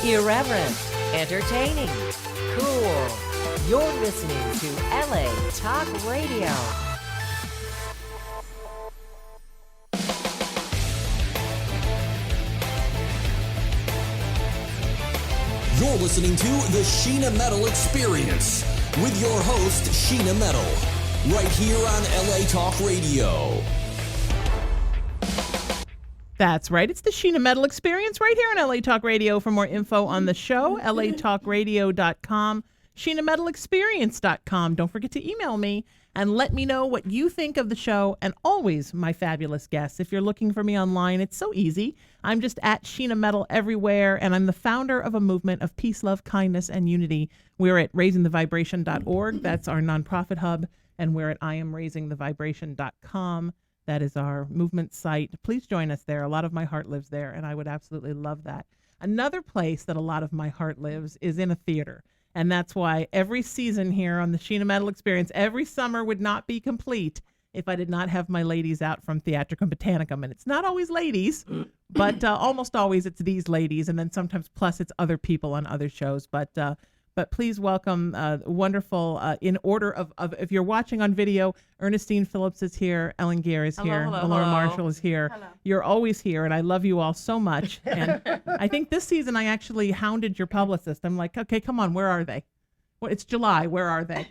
Irreverent, entertaining, cool. You're listening to LA Talk Radio. You're listening to the Sheena Metal Experience with your host, Sheena Metal, right here on LA Talk Radio. That's right. It's the Sheena Metal Experience right here on LA Talk Radio. For more info on the show, latalkradio.com, SheenaMetalExperience.com. Don't forget to email me and let me know what you think of the show, and always my fabulous guests. If you're looking for me online, it's so easy. I'm just at Sheena Metal everywhere, and I'm the founder of a movement of peace, love, kindness, and unity. We're at raisingthevibration.org. That's our nonprofit hub, and we're at IamRaisingTheVibration.com. That is our movement site. Please join us there. A lot of my heart lives there, and I would absolutely love that. Another place that a lot of my heart lives is in a theater, and that's why every season here on the Sheena Metal Experience, every summer would not be complete if I did not have my ladies out from Theatricum Botanicum. And it's not always ladies, but almost always it's these ladies, and then sometimes plus it's other people on other shows. But please welcome wonderful, in order of if you're watching on video, Ernestine Phillips is here, Ellen Gear is here, Laura Marshall is here. Hello. You're always here, and I love you all so much. And I think this season I actually hounded your publicist. I'm like, okay, come on, where are they? Well, it's July. Where are they?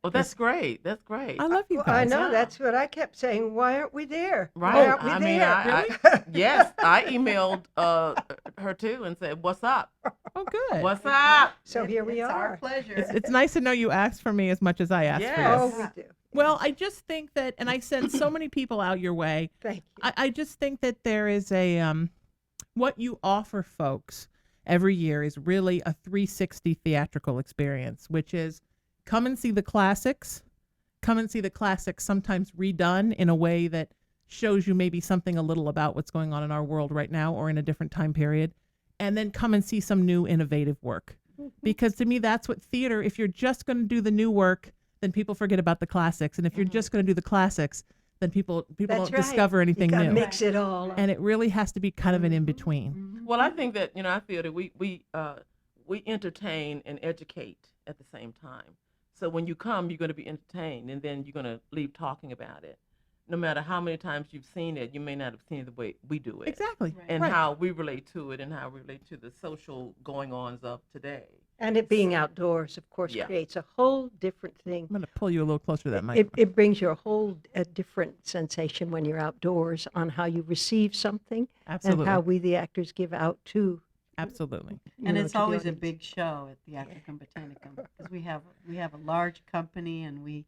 Well, that's great. That's great. I love you guys. I know. That's what I kept saying. Why aren't we there? Right. Why aren't we there? Really? Yes, I emailed her too and said, "What's up? Oh, good. What's up?" So here we are. It's our pleasure. It's nice to know you asked for me as much as I asked for you. Oh, we do. Well, I just think that, and I send so many people out your way. Thank you. I just think that there is a, what you offer folks every year is really a 360 theatrical experience, which is come and see the classics, sometimes redone in a way that shows you maybe something a little about what's going on in our world right now or in a different time period, and then come and see some new innovative work. Because to me, that's what theater, if you're just going to do the new work, then people forget about the classics. And if you're just going to do the classics, then people don't discover anything you new. Mix it all up. And it really has to be kind of an in-between. Well, I think that I feel that we entertain and educate at the same time. So when you come, you're going to be entertained, and then you're going to leave talking about it. No matter how many times you've seen it, you may not have seen it the way we do it. Exactly. Right. And how we relate to it and how we relate to the social going-ons of today. And it being outdoors, of course, Yeah. creates a whole different thing. I'm going to pull you a little closer to that microphone. It brings you a different sensation when you're outdoors on how you receive something Absolutely. and how we, the actors, give out to. Absolutely. And to it's the always a audience. big show at Theatricum Botanicum because we have a large company and we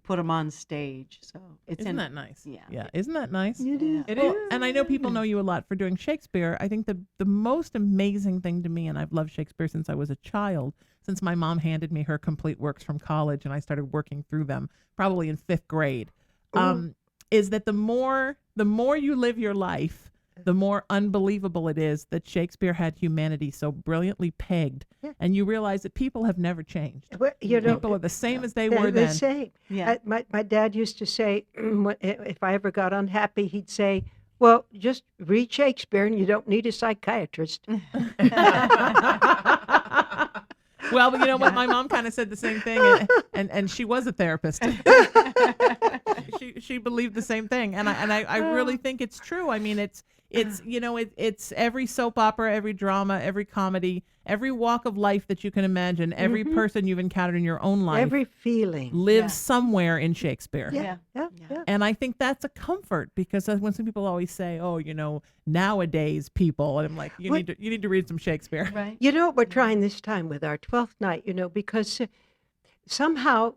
put them on stage. So Isn't that nice? Yeah. Yeah. Isn't that nice? It is. It Well, is. and I know people know you a lot for doing Shakespeare. I think the most amazing thing to me, and I've loved Shakespeare since I was a child, since my mom handed me her complete works from college and I started working through them probably in 5th grade, is that the more you live your life, the more unbelievable it is that Shakespeare had humanity so brilliantly pegged. Yeah. And you realize that people have never changed. Well, People are the same as they they're were the then. same. Yeah. My dad used to say, if I ever got unhappy, he'd say, well, just read Shakespeare and you don't need a psychiatrist. Well, but you know what? My mom kind of said the same thing, and she was a therapist. she believed the same thing, and I really think it's true. I mean, it's every soap opera, every drama, every comedy, every walk of life that you can imagine, every person you've encountered in your own life, Every feeling. lives somewhere in Shakespeare. Yeah. And I think that's a comfort because when some people always say, "Oh, nowadays people," and I'm like, you need to read some Shakespeare. Right. You know what we're trying this time with our 12th night, because somehow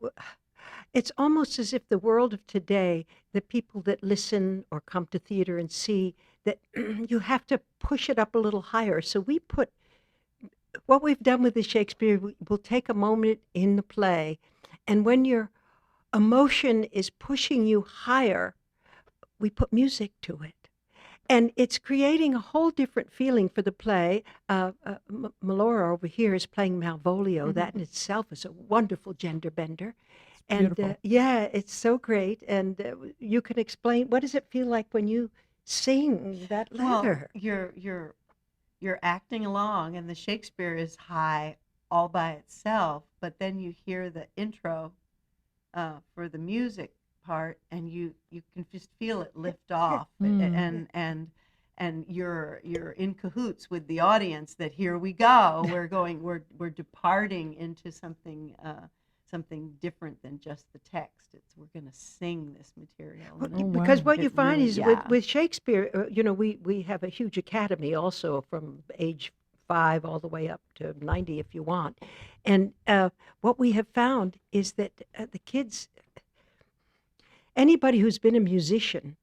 it's almost as if the world of today, the people that listen or come to theater and see, that you have to push it up a little higher. So we put what we've done with the Shakespeare, we'll take a moment in the play, and when your emotion is pushing you higher, we put music to it. And it's creating a whole different feeling for the play. Melora over here is playing Malvolio. That in itself is a wonderful gender bender. And beautiful. it's so great. And you can explain, what does it feel like when you sing that letter? Well, you're acting along, and the Shakespeare is high all by itself, but then you hear the intro for the music part, and you can just feel it lift off, and you're in cahoots with the audience that here we go, we're departing into something different than just the text. We're going to sing this material. And Because what it you find really- is yeah. with Shakespeare, we have a huge academy also from age 5 all the way up to 90 if you want. And what we have found is that the kids, anybody who's been a musician,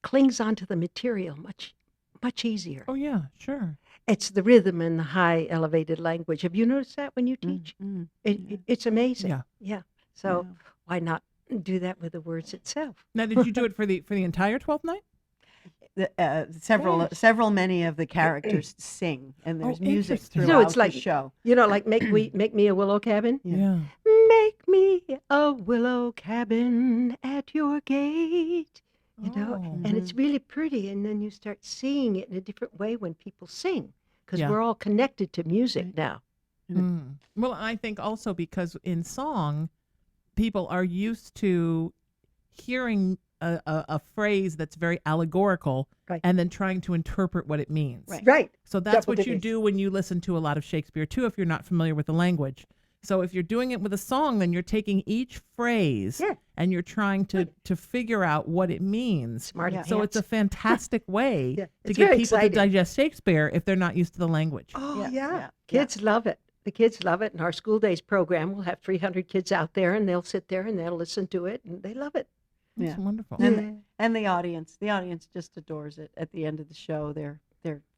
clings onto the material much easier. Oh yeah, sure. It's the rhythm and the high elevated language. Have you noticed that when you teach? It's amazing. Yeah. Yeah. So why not do that with the words itself? Now, did you do it for the entire 12th night? Many of the characters sing, and there's music interesting. throughout So it's like the show. like make me a willow cabin. Yeah. Make me a willow cabin at your gate. And it's really pretty. And then you start seeing it in a different way when people sing, because Yeah. we're all connected to music now. Well, I think also because in song, people are used to hearing a phrase that's very allegorical, Right. and then trying to interpret what it means. Right. So that's Double what you digits. do when you listen to a lot of Shakespeare too, if you're not familiar with the language. So if you're doing it with a song, then you're taking each phrase and you're trying to figure out what it means. Smart Yeah. So it's a fantastic way Yeah, to it's get very people exciting. to digest Shakespeare if they're not used to the language. Oh, Yeah, yeah. yeah, Kids love it. The kids love it. And our school days program will have 300 kids out there, and they'll sit there and they'll listen to it, and they love it. That's wonderful. And the audience just adores it. At the end of the show, they're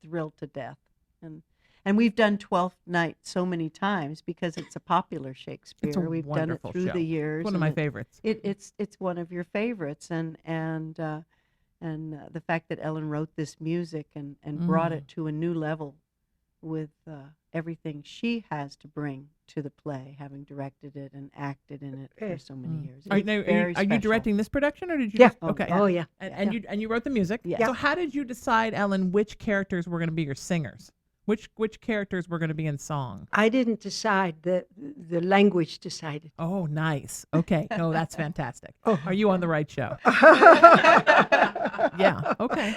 thrilled to death. And we've done 12th Night so many times because it's a popular Shakespeare. It's a We've done it wonderful through show. the years. One of and my favorites. It's one of your favorites, and the fact that Ellen wrote this music and brought it to a new level with everything she has to bring to the play, having directed it and acted in it for so many years. Are, It's now, very are you special. directing this production, or did you? Yeah. Just, okay. Oh, yeah. And you wrote the music. Yeah. So how did you decide, Ellen, which characters were going to be your singers? Which characters were going to be in song? I didn't decide. The language decided. Oh, nice. Okay. No, that's fantastic. Are you on the right show? Yeah. Okay.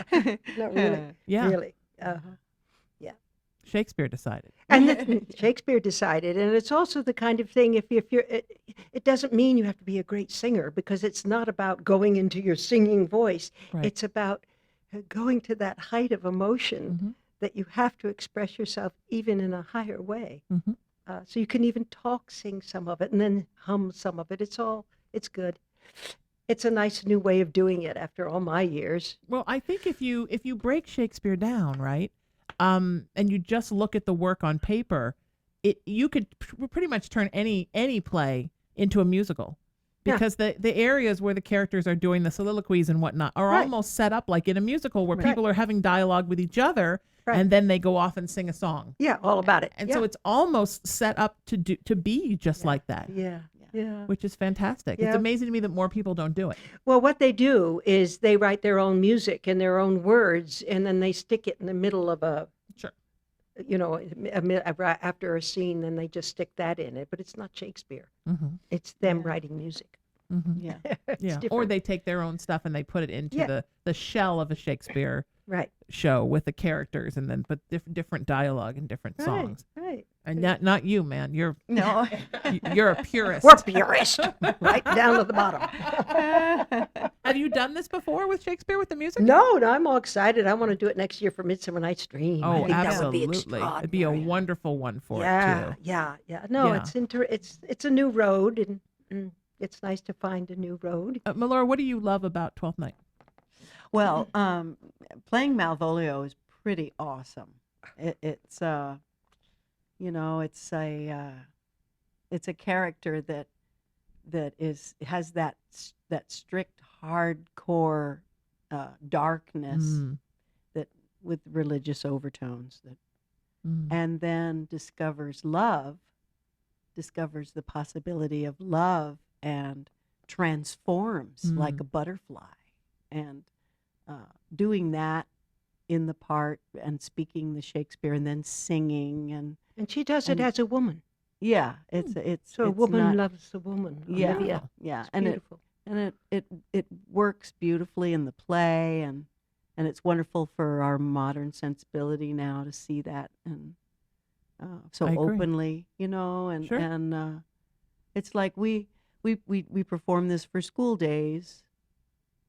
Not really. Yeah. Really. Shakespeare decided. And Shakespeare decided, and it's also the kind of thing. If you're, it doesn't mean you have to be a great singer, because it's not about going into your singing voice. Right. It's about going to that height of emotion that you have to express yourself even in a higher way. So you can even sing some of it, and then hum some of it. It's good. It's a nice new way of doing it after all my years. Well, I think if you break Shakespeare down, right, and you just look at the work on paper, you could pretty much turn any play into a musical, because the areas where the characters are doing the soliloquies and whatnot are almost set up like in a musical, where people are having dialogue with each other, and then they go off and sing a song. Yeah, all about it. And so it's almost set up to be just like that. Yeah. Which is fantastic. Yeah. It's amazing to me that more people don't do it. Well, what they do is they write their own music and their own words, and then they stick it in the middle of Sure. after a scene, then they just stick that in it. But it's not Shakespeare. Mm-hmm. It's them writing music. Mm-hmm. Yeah. It's Yeah. Or different. they take their own stuff and they put it into the shell of a Shakespeare Right. show with the characters, and then put different dialogue and different songs. Right. And not you, man. You're No. you're a purist. We're purist. Right down to the bottom. Have you done this before with Shakespeare, with the music? No, I'm all excited. I want to do it next year for Midsummer Night's Dream. I Oh, think absolutely. That would be It'd be a extraordinary. wonderful one for Yeah, it too. yeah. No, Yeah. it's a new road, and it's nice to find a new road. Melora, what do you love about 12th Night? Well, playing Malvolio is pretty awesome. It's it's a character that has that strict hardcore darkness that with religious overtones and then discovers the possibility of love, and transforms like a butterfly, and doing that in the part and speaking the Shakespeare and then singing And she does it and as a woman. yeah, it's So a it's woman not loves a woman. yeah Olivia. yeah It's and beautiful. it works beautifully in the play and it's wonderful for our modern sensibility now to see that and so I agree. openly, and Sure. it's like we perform this for school days,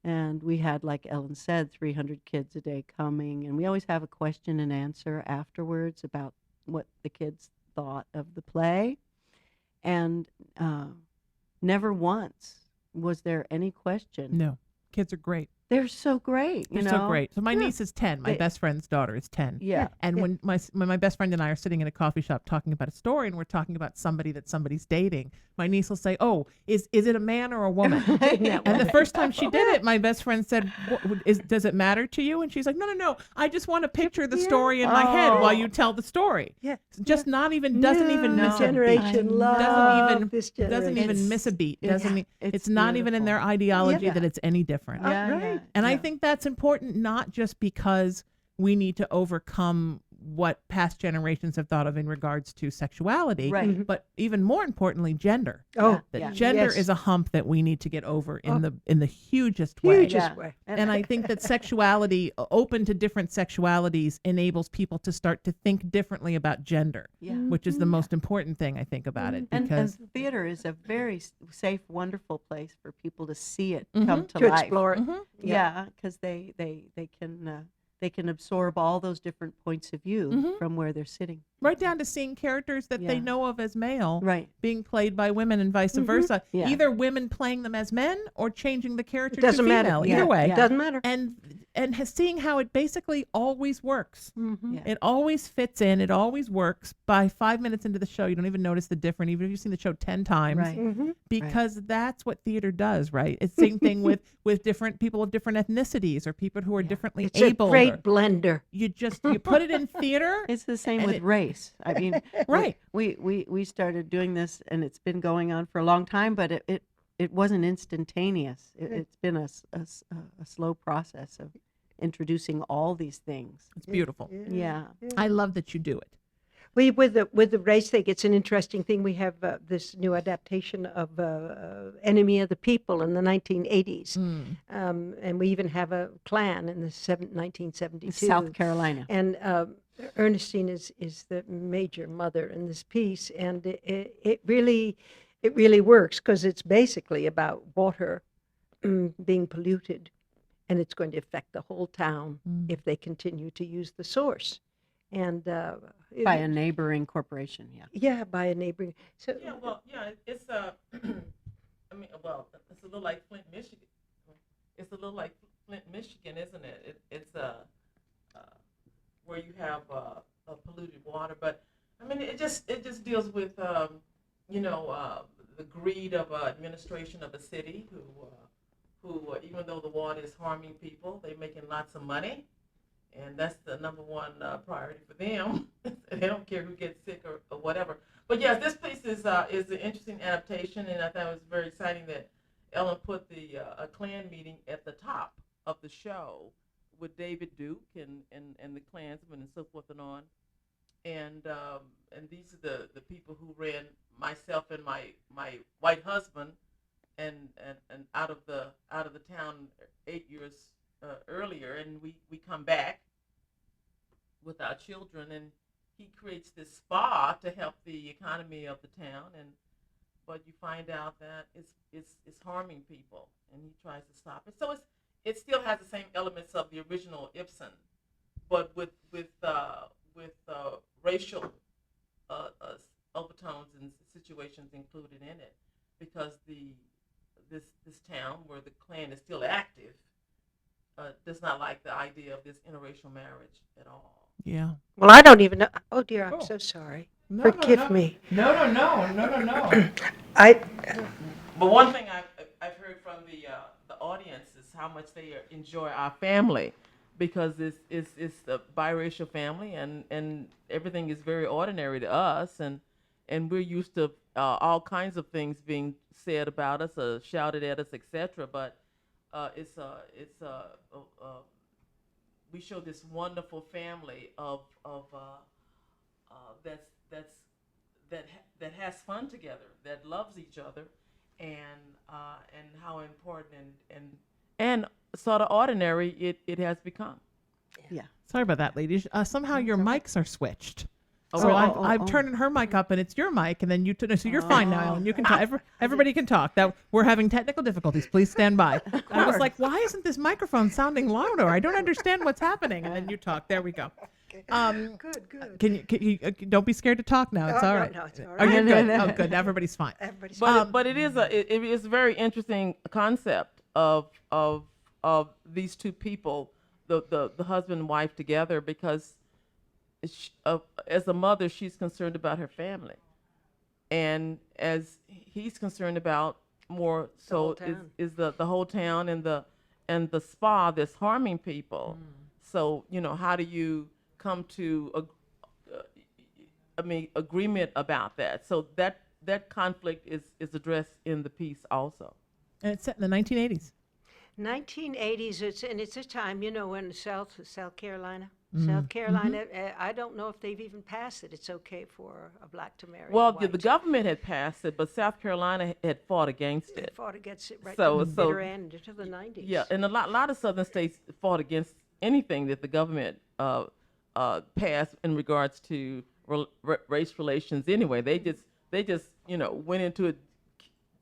and we had, like Ellen said, 300 kids a day coming, and we always have a question and answer afterwards about what the kids thought of the play, and never once was there any question. No, kids are great. They're so great, They're so great. So my Yeah. niece is 10. My They- best friend's daughter is 10. Yeah. And Yeah. when my best friend and I are sitting in a coffee shop talking about a story and we're talking about somebody that somebody's dating, my niece will say, "Oh, is it a man or a woman?" And the first time she did it, my best friend said, "Does it matter to you?" And she's like, "No. I just want to picture the story in my head while you tell the story." Yeah. Just not even doesn't even No. miss a beat. Generation I love Doesn't even this doesn't generation. even It's- miss a beat. it's- Doesn't it's it's not even in their beautiful. ideology Yeah. that it's any different. Yeah, right. yeah, And I yeah. think that's important, not just because we need to overcome what past generations have thought of in regards to sexuality, Right. but even more importantly, gender. Oh, That Yeah. gender yes. is a hump that we need to get over in Oh. the hugest way. Hugest Yeah. way. And I think that sexuality, open to different sexualities, enables people to start to think differently about gender, Yeah. which is the most important thing I think about it. And Because theater is a very safe, wonderful place for people to see it Mhm. come to To life. explore it. Mhm. Yeah, because they can absorb all those different points of view Mhm. from where they're sitting. right down to seeing characters that they Yeah. know of as male Right. being played by women and vice versa. Yeah. Either women playing them as men or changing the character It doesn't to matter. female. Yeah. Either way. Yeah. Doesn't matter. And seeing how it basically always works. Mhm. Yeah. It always fits in. It always works. By 5 minutes into the show, you don't even notice the difference, even if you've seen the show 10 times. Right. Mhm. Because that's what theater does, right? It's the same thing with different people of different ethnicities or people who are differently It's a able. great blender. You put it in theater. It's the same And with it- race. I mean, Right. We started doing this, and it's been going on for a long time, but it wasn't instantaneous. It's been a slow process of introducing all these things. It's beautiful. Yeah. I love that you do it. We with the race thing, it's an interesting thing. We have this new adaptation of Enemy of the People in the 1980s, and we even have a Klan in the 1972. South Carolina. And Ernestine is the major mother in this piece, and it really works because it's basically about water being polluted, and it's going to affect the whole town if they continue to use the source. And By a neighboring corporation, yeah. yeah, by a neighboring. So It's I mean, well, it's a little like Flint, Michigan. It's a little like Flint, Michigan, isn't it? It's where you have polluted water, but I mean, it just deals with the greed of administration of the city, who even though the water is harming people, they're making lots of money. And that's the number one priority for them. They don't care who gets sick or whatever. But yes, this piece is an interesting adaptation, and I thought it was very exciting that Ellen put the a Klan meeting at the top of the show with David Duke and the Klansmen and so forth and on. And these are the people who ran myself and my white husband and out of the town 8 years earlier, and we come back with our children, and he creates this spa to help the economy of the town, but you find out that it's harming people, and he tries to stop it. So it still has the same elements of the original Ibsen, but with racial overtones and situations included in it, because this town where the Klan is still active does not like the idea of this interracial marriage at all. Yeah. well, I don't even know. Oh dear, I'm Oh. so sorry. No, Forgive me. No. I But one thing I've heard from the audience is how much they enjoy our family, because it's a biracial family, and everything is very ordinary to us, and we're used to all kinds of things being said about us, shouted at us, etc. But it's we show this wonderful family of that has fun together, that loves each other, and how important and sort of ordinary it has become. Yeah. Sorry about that, ladies. Somehow your mics are switched. Oh, So really? I'm turning her mic up, and it's your mic, and then you. So you're fine now, Ellen. You can talk. Everybody can talk. That we're having technical difficulties. Please stand by. I was like, why isn't this microphone sounding louder? I don't understand what's happening. And then you talk. There we go. Good. Can you don't be scared to talk now. It's all right. No, it's all Are you right. good? Oh, good. Now everybody's fine. Everybody's But it is a very interesting concept of these two people, the husband and wife together, because as a mother, she's concerned about her family, and as he's concerned about more so is the whole town and the spa that's harming people. So how do you come to agreement about that? So that conflict is addressed in the piece also. And it's set in the 1980s. 1980s. It's a time, when South Carolina. Mm-hmm. South Carolina, I don't know if they've even passed it. It's okay for a black to marry. Well, a white. the government had passed it, but South Carolina had fought against They it. fought against it right So- to the so- bitter end into the 90s. Yeah, and a lot of southern states fought against anything that the government passed in regards to race relations. Anyway, they just went into it.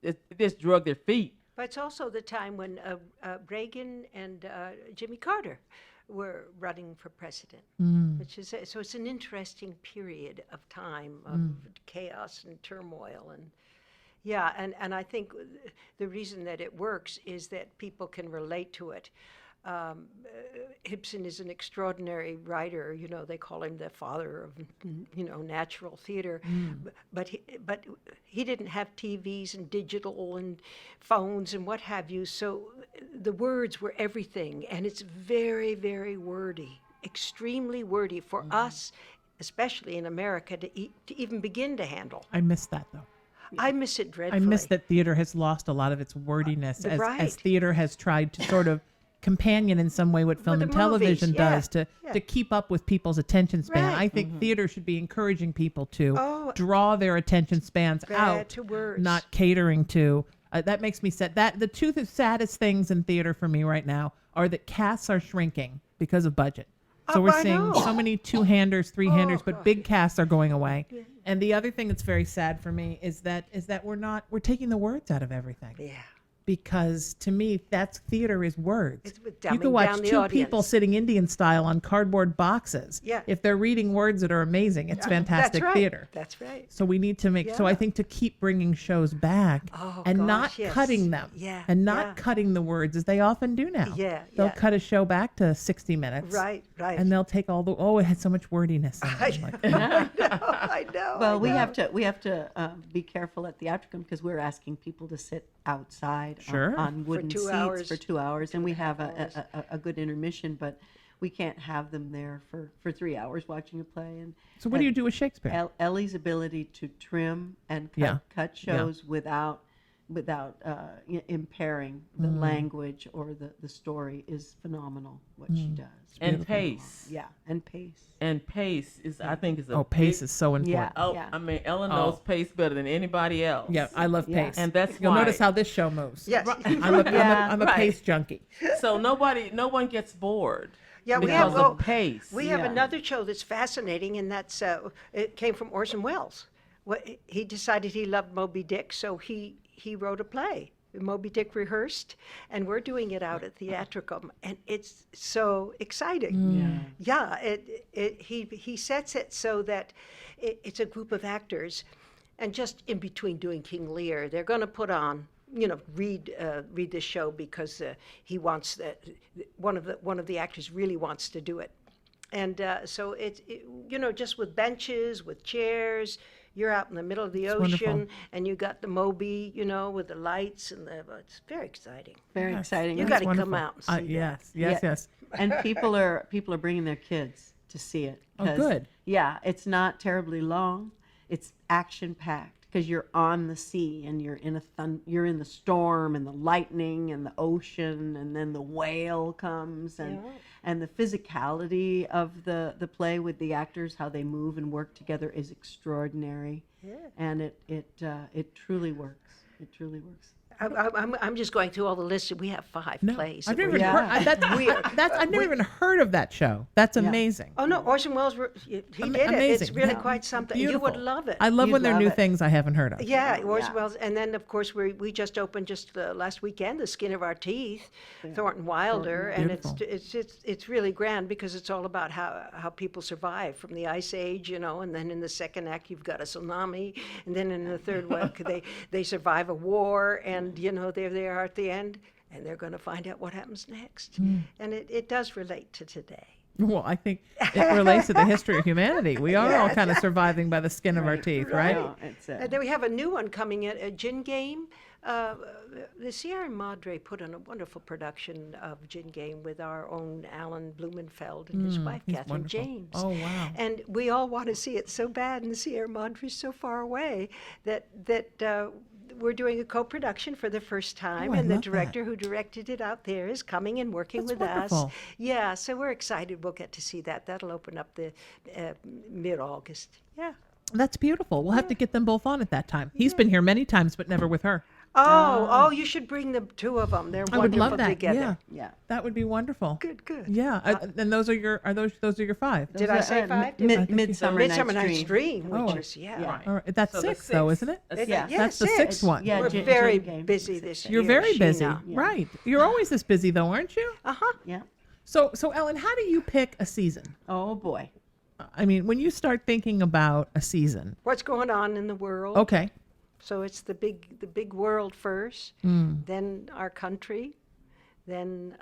It just drug their feet. But it's also the time when Reagan and Jimmy Carter were running for president, which is so it's an interesting period of time of chaos and turmoil and I think the reason that it works is that people can relate to it. Ibsen is an extraordinary writer. They call him the father of natural theater, but he didn't have TVs and digital and phones and what have you. So the words were everything, and it's very, very wordy, extremely wordy for us, especially in America, to even begin to handle. I miss that though. I miss it I dreadfully. miss that theater has lost a lot of its wordiness Right. as theater has tried to sort of companion in some way what film the and television movies, yeah, does to yeah. keep up with people's attention span. Right. I think theater should be encouraging people to Oh. draw their attention spans out, to words. not catering to. That makes me sad. That the two saddest things in theater for me right now are that casts are shrinking because of budget. So Oh, we're I seeing know. so many two-handers, three-handers, but God. big casts are going away. And the other thing that's very sad for me is that we're taking the words out of everything. Yeah. Because to me, that's theater is words. It's with You dumbing can watch down the two audience. people sitting Indian style on cardboard boxes. Yeah. If they're reading words that are amazing, it's fantastic That's right. theater. That's right. So we need to make. So I Yeah. think to keep bringing shows back Oh, and gosh, not yes. cutting them, Yeah, and not yeah. cutting the words as they often do now. Yeah, They'll yeah. cut a show back to 60 minutes. Right. And they'll take all the it had so much wordiness in it. Like, I know. Well, I we know. have to be careful at Theatricum because we're asking people to sit outside Sure. on wooden 2 seats hours. for 2 hours, and we have a good intermission, but we can't have them there for 3 hours watching a play. And so what do you do with Shakespeare? Ellie's ability to trim and cut shows without impairing the language or the story is phenomenal. What she does. And pace. Yeah, and pace. And pace is, I think, is a Pace big- is so important. Yeah. Oh, I mean, Ellen knows pace better than anybody else. Yeah, I love Yeah. pace. And that's You'll why. notice how this show moves. Yes. I'm a Right. pace junkie. So no one gets bored. Yeah, we because have of pace. We have Yeah. another show that's fascinating, and that's it came from Orson Welles. He decided he loved Moby Dick, so he wrote a play. Moby Dick rehearsed, and we're doing it out at Theatricum, and it's so exciting. Yeah, he sets it so that it's a group of actors, and just in between doing King Lear, they're going to put on, read this show because he wants that. One of the actors really wants to do it, and so it's just with benches, with chairs. You're out in the middle of the ocean, wonderful. and you got the Moby, with the lights, and it's very exciting. Very exciting. You And- got to Wonderful. come out and see that. Yes. and people are bringing their kids to see it. Oh, 'cause, good. Yeah, it's not terribly long. It's action packed. because you're on the sea and you're in you're in the storm and the lightning and the ocean, and then the whale comes, and the physicality of the play with the actors, how they move and work together, is extraordinary. And it truly works. It truly works. I'm just going through all the lists. We have 5 plays. I've that never we're even doing. heard, I've never even heard of that show. That's amazing. Oh no, Orson Welles, he did it. It's Amazing. really Yeah. quite something. Beautiful. You would love it. I love You'd when there are love new it. things I haven't heard of. Yeah, Orson Yeah. Welles, and then of course we just opened last weekend, The Skin of Our Teeth, Thornton Wilder, and it's really grand because it's all about how people survive from the Ice Age, and then in the second act you've got a tsunami, and then in the third act they survive a war, and there they are at the end, and they're going to find out what happens next, and it does relate to today. Well, I think it relates to the history of humanity. We are all kind of surviving by the skin of our teeth, right? No, it's, And then we have a new one coming in, a gin game. The Sierra Madre put on a wonderful production of Gin Game with our own Alan Blumenfeld and his wife, he's Catherine wonderful. James. Oh, wow. And we all want to see it so bad, and the Sierra Madre is so far away that we're doing a co-production for the first time, Oh, I and the love that. director who directed it out there is coming and working That's with us. wonderful. Yeah, so we're excited we'll get to see that. That'll open up the mid-August. Yeah. That's beautiful. We'll have to get them both on at that time. He's been here many times, but never with her. Oh, you should bring the 2 of them. They're I would wonderful love that. together. yeah. That would be wonderful. Good. Yeah. And those are your those are your 5. Did I say 5? Midsummer Midsummer Night's Night's Dream. Dream, which Oh. is, Yeah. All right. That's So the 6 though, sixth. isn't it? Yeah. That's the 6th one. Yeah, We're Gin very Game. busy this year. You're very busy. Sheena. Right. You're always this busy though, aren't you? Uh-huh. Yeah. So Ellen, how do you pick a season? Oh boy. I mean, when you start thinking about a season. What's going on in the world? Okay. So it's the big world first, then our country, then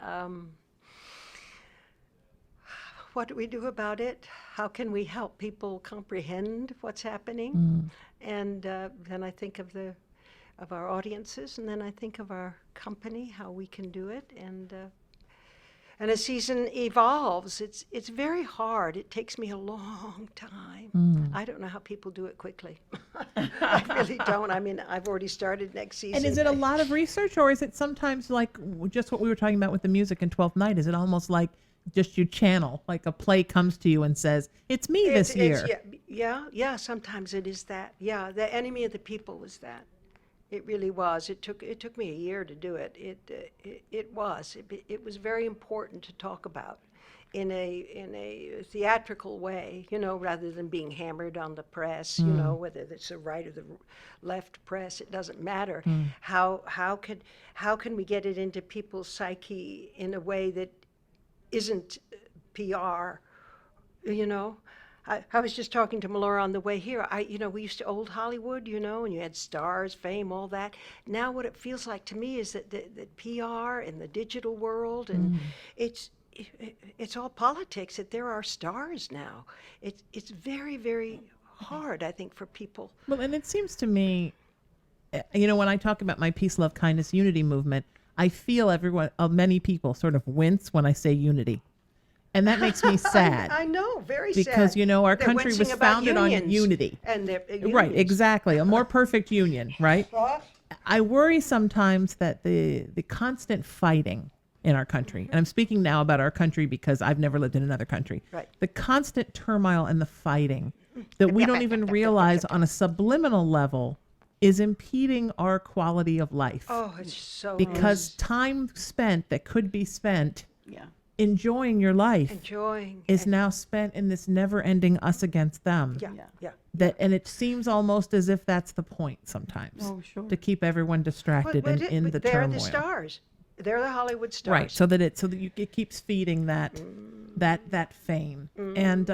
what do we do about it? How can we help people comprehend what's happening? And then I think of our audiences, and then I think of our company, how we can do it, and as season evolves, it's very hard. It takes me a long time. I don't know how people do it quickly. I really don't. I mean, I've already started next season. And is it a lot of research, or is it sometimes like just what we were talking about with the music in 12th Night? Is it almost like just you channel, like a play comes to you and says, "It's me this year"? Yeah. Sometimes it is that. Yeah, the enemy of the people was that. It really was. It took me a year to do it. It was very important to talk about in a theatrical way, rather than being hammered on the press, whether it's the right or the left press, it doesn't matter. How can we get it into people's psyche in a way that isn't PR, I was just talking to Melora on the way here. We used to old Hollywood, and you had stars, fame, all that. Now what it feels like to me is that PR and the digital world, and it's all politics, that there are stars now. It's very, very hard, I think, for people. Well, and it seems to me, when I talk about my peace, love, kindness, unity movement, I feel many people sort of wince when I say unity. And that makes me sad. I know, very sad. Because, our They're country wincing was about founded on unions. unity. And Right, exactly. A more perfect union, right? I worry sometimes that the constant fighting in our country, and I'm speaking now about our country because I've never lived in another country. Right. The constant turmoil and the fighting that we don't even realize on a subliminal level is impeding our quality of life. Oh, it's so Because time spent that could be spent Yeah. enjoying your life enjoying. is now spent in this never-ending us against them. Yeah. And it seems almost as if that's the point sometimes. Oh, sure. To keep everyone distracted But in the they're turmoil. the stars. They're the Hollywood stars. Right, so that it keeps feeding that fame. And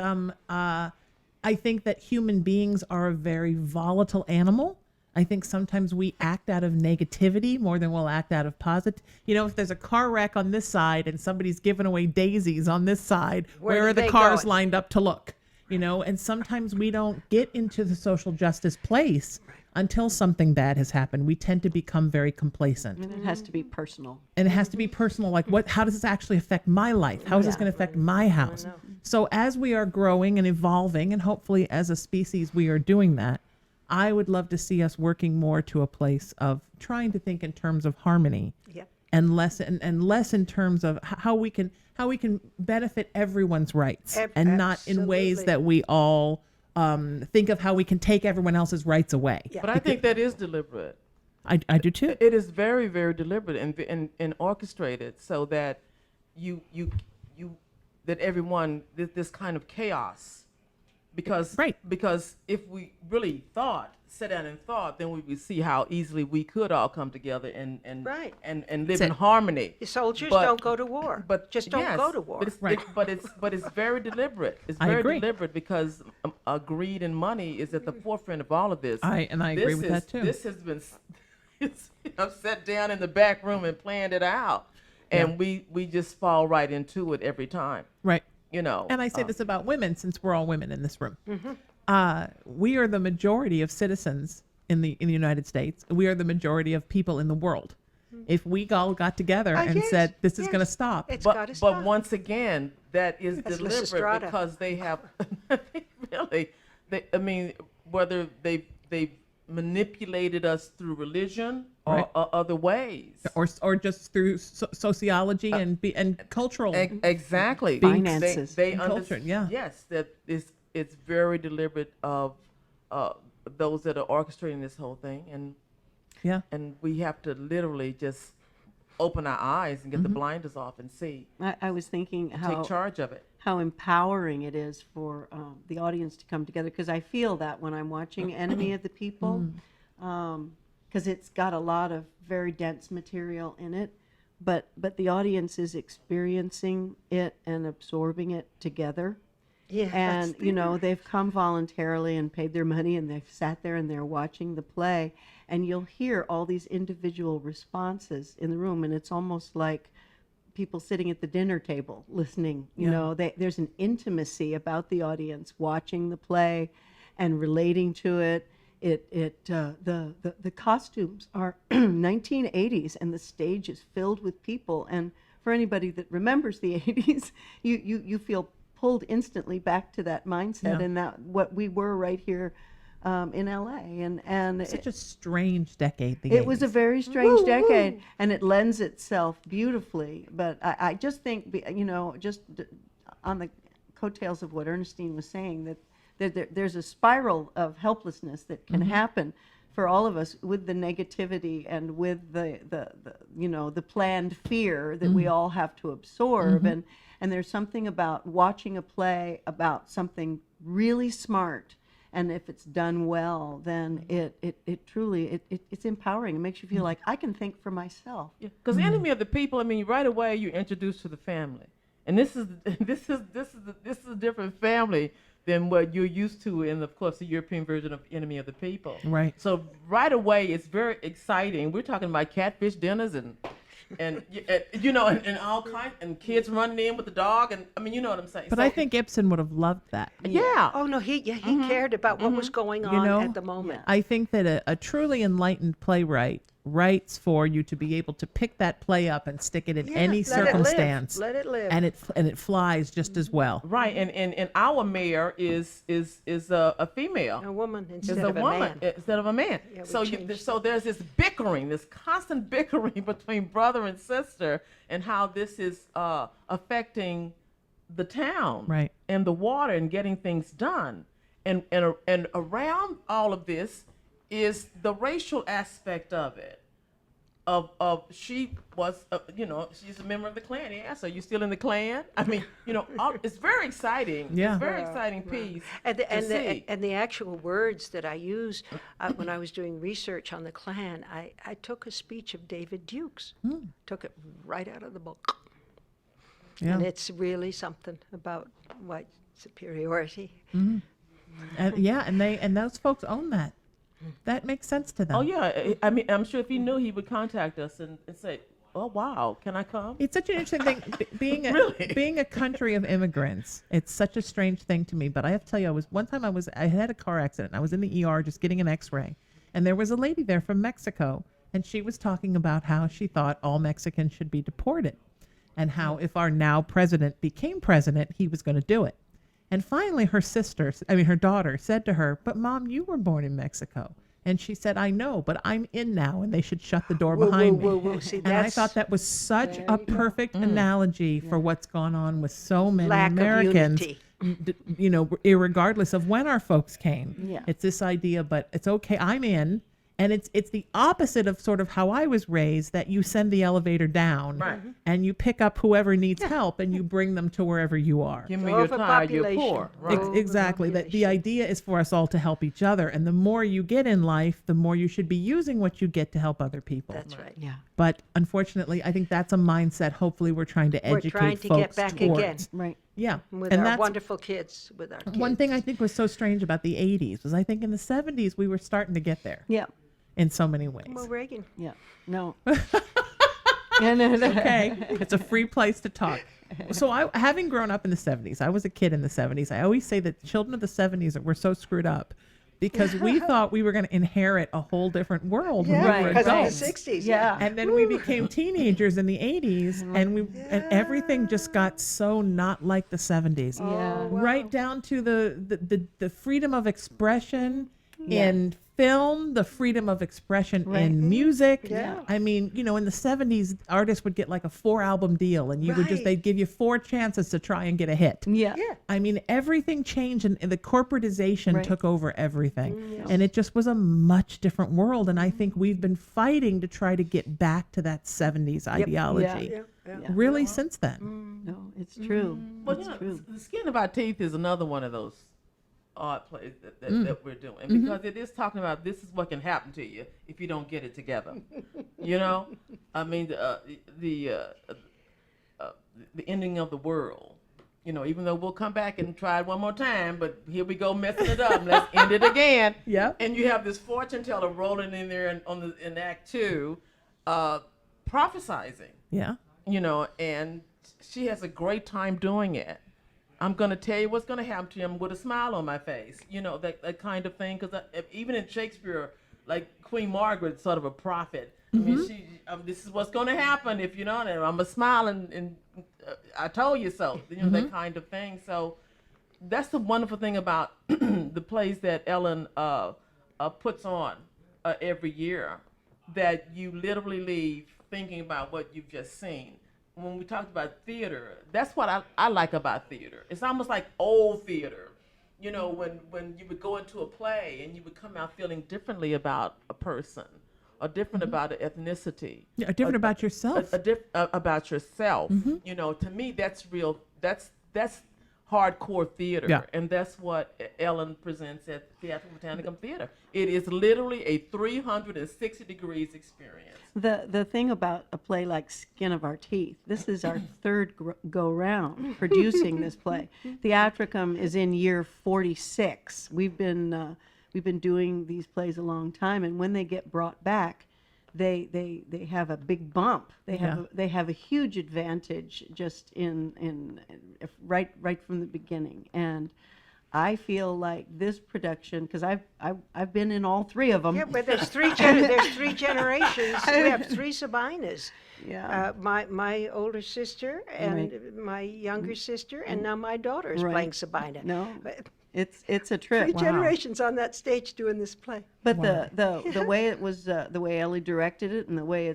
I think that human beings are a very volatile animal. I think sometimes we act out of negativity more than we'll act out of positive. If there's a car wreck on this side and somebody's giving away daisies on this side, where are the they cars going? lined up to look? And sometimes we don't get into the social justice place until something bad has happened. We tend to become very complacent. And it has to be personal. And it has to be personal, like how does this actually affect my life? How is this going to affect my house? So as we are growing and evolving, and hopefully as a species we are doing that, I would love to see us working more to a place of trying to think in terms of harmony Yep. and less in terms of how we can benefit everyone's rights and not in ways Absolutely. that we all think of how we can take everyone else's rights away. Yeah. But I think that is deliberate. I do too. It is very, very deliberate and orchestrated so that you that everyone this kind of chaos, because Right. because if we really sat down and thought, then we would see how easily we could all come together and Right. and live That's in it. harmony. The soldiers But- don't go to war. But just don't yes, go to war. But it's, Right. but it's very deliberate. It's I very agree. deliberate because greed and money is at the forefront of all of this. I agree with that too. This has been I've sat down in the back room and planned it out, and we just fall right into it every time. Right. You know. And I say this about women, since we're all women in this room. Mm-hmm. We are the majority of citizens in the United States. We are the majority of people in the world. If we all got together and yes, said, this is yes. going to stop. It's got to But stop. once again, that is That's deliberate Lysistrata. because they have I mean, whether they manipulated us through religion or Right. other ways. or just through sociology and cultural. Exactly. Finances. They And culture, yeah. Yes, that is. It's very deliberate of those that are orchestrating this whole thing, Yeah. and we have to literally just open our eyes and get the blinders off and see, I was thinking take charge of it. how empowering it is for the audience to come together, because I feel that when I'm watching Enemy of the People, because it's got a lot of very dense material in it, but the audience is experiencing it and absorbing it together. Yeah, And that's the- they've come voluntarily and paid their money, and they've sat there and they're watching the play, and you'll hear all these individual responses in the room, and it's almost like people sitting at the dinner table listening. There's an intimacy about the audience watching the play and relating to it. The costumes are 1980s, and the stage is filled with people, and for anybody that remembers the 80s, you feel pulled instantly back to that mindset Yeah. and that what we were right here in LA, and Such a strange decade. it was a very strange decade, and it lends itself beautifully. But I just think, on the coattails of what Ernestine was saying, that there's a spiral of helplessness that can happen for all of us with the negativity and with the planned fear that we all have to absorb. And there's something about watching a play about something really smart, and if it's done well, then it truly it's empowering. It makes you feel like I can think for myself. Because Enemy of the People, I mean, right away you're introduced to the family, and this is a different family than what you're used to in, of course, the European version of Enemy of the People. Right. So right away it's very exciting. We're talking about catfish dinners and all kinds, and kids running in with the dog, and I mean, you know what I'm saying. But So- I think Ibsen would have loved that. yeah. Oh no, he cared about what was going on at the moment. I think that a truly enlightened playwright writes for you to be able to pick that play up and stick it in Yeah, any let it live. circumstance. Let it live. And it flies just as well. Right, and our mayor is a female. A woman Is instead a of a woman man. instead of a man. Yeah, we so changed so there's this bickering, this constant bickering between brother and sister, and how this is affecting the town, Right. and the water and getting things done, and around all of this is the racial aspect of it. Of she was, she's a member of the Klan. Yeah, so you still in the Klan? I mean, it's very exciting. Yeah. It's a very exciting piece. And to see. the actual words that I use when I was doing research on the Klan, I took a speech of David Duke's, took it right out of the book, Yeah. and it's really something about white superiority. And those folks own that. That makes sense to them. Oh yeah, I mean, I'm sure if he knew, he would contact us and say, "Oh wow, can I come?" It's such an interesting thing, being a Really? being a country of immigrants. It's such a strange thing to me. But I have to tell you, I had a car accident. I was in the ER just getting an X-ray, and there was a lady there from Mexico, and she was talking about how she thought all Mexicans should be deported, and how if our now president became president, he was going to do it. And finally, her daughter said to her, "But Mom, you were born in Mexico." And she said, "I know, but I'm in now, and they should shut the door behind me." Whoa. See, And I thought that was such a perfect analogy for what's gone on with so many lack of Americans, unity. irregardless of when our folks came. Yeah. It's this idea, but it's okay, I'm in. And it's the opposite of sort of how I was raised, that you send the elevator down Right. and you pick up whoever needs help and you bring them to wherever you are. Give me your tired, you're Overpopulation. poor. Right. Exactly. That the idea is for us all to help each other. And the more you get in life, the more you should be using what you get to help other people. That's right. Yeah. But unfortunately, I think that's a mindset hopefully we're trying to We're educate trying to folks get back towards. again. Right. Yeah. With and our that's wonderful kids, with our kids. one thing I think was so strange about the 80s was I think in the 70s we were starting to get there Yeah. in so many ways. Well, Reagan. Yeah. No. Yeah, no. Okay, it's a free place to talk. So having grown up in the 70s, I was a kid in the 70s. I always say that children of the 70s were so screwed up because we thought we were going to inherit a whole different world when we were because adults. of the 60s. Yeah. And then we became teenagers in the 80s, and everything just got so not like the 70s. Yeah. Right down to the freedom of expression in film, the freedom of expression in music. Yeah. I mean, in the 70s, artists would get like a 4-album deal, and Right. they'd give you 4 chances to try and get a hit. Yeah. I mean, everything changed, and the corporatization Right. took over everything. And it just was a much different world. And I think we've been fighting to try to get back to that 70s ideology. Yeah. Really since then. No, it's true. But It's you know, true. the skin of our teeth is another one of those odd plays that we're doing, because it is talking about this is what can happen to you if you don't get it together. I mean, the ending of the world. Even though we'll come back and try it one more time, but here we go messing it up. Let's end it again. Yep. And you have this fortune teller rolling in there in Act 2, prophesizing. Yeah. And she has a great time doing it. I'm going to tell you what's going to happen to him with a smile on my face. That kind of thing. Because even in Shakespeare, like Queen Margaret's sort of a prophet. I mean, this is what's going to happen if you're not. I'm a smile and I told you so. That kind of thing. So that's the wonderful thing about the plays that Ellen puts on every year, that you literally leave thinking about what you've just seen. When we talked about theater, that's what I like about theater. It's almost like old theater. When you would go into a play and you would come out feeling differently about a person, or different about an ethnicity. Yeah, different about yourself. About yourself. To me, that's real. That's hardcore theater. Yeah. And that's what Ellen presents at Theatrical Botanicum Theater. It is literally a 360 degrees experience. The thing about a play like Skin of Our Teeth, this is our third go round producing this play. Theatricum is in year 46. We've been doing these plays a long time, and when they get brought back, they have a big bump. They have a huge advantage just in right from the beginning. And I feel like this production, because I've been in all 3 of them. Yeah, but there's three generations. We have 3 Sabinas. Yeah. My older sister and my younger sister, and now my daughter is Right. playing Sabina. No, But it's a trip. 3 generations on that stage doing this play. But the way it was, the way Ellie directed it, and the way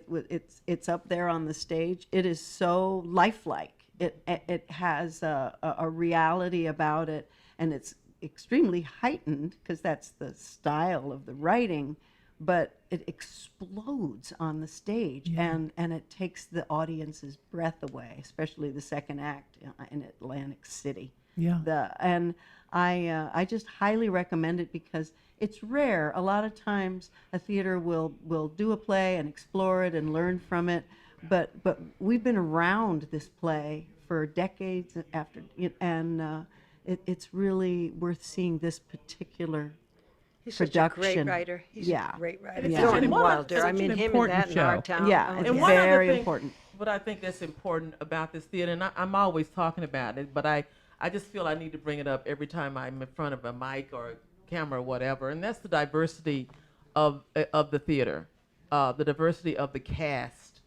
it's up there on the stage, it is so lifelike. It has a reality about it, and it's extremely heightened because that's the style of the writing. But it explodes on the stage, and it takes the audience's breath away, especially the second act in Atlantic City. Yeah. And I just highly recommend it because it's rare. A lot of times a theater will do a play and explore it and learn from it, but we've been around this play for decades after, and it's really worth seeing this particular He's production. such a great writer. He's Yeah. a great writer. Yeah. Phil and One of- Wilder. I such mean, an him and important that in our show. town. Yeah, Oh, it's And one other very thing, important. What I think that's important about this theater, and I'm always talking about it, but I just feel I need to bring it up every time I'm in front of a mic or a camera or whatever, and that's the diversity of the theater, the diversity of the cast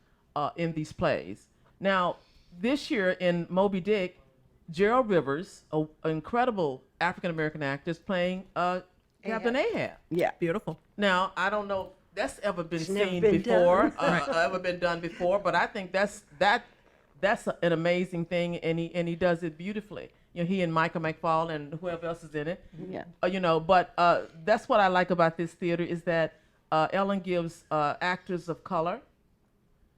in these plays. Now, this year in Moby Dick, Gerald Rivers, an incredible African American actor, is playing Captain Ahab. Yeah. Beautiful. Now, I don't know if that's ever been never seen been before, done. ever been done before, but I think that's an amazing thing, and he does it beautifully. You know, he and Michael McFall and whoever else is in it. Yeah. But that's what I like about this theater is that Ellen gives actors of color,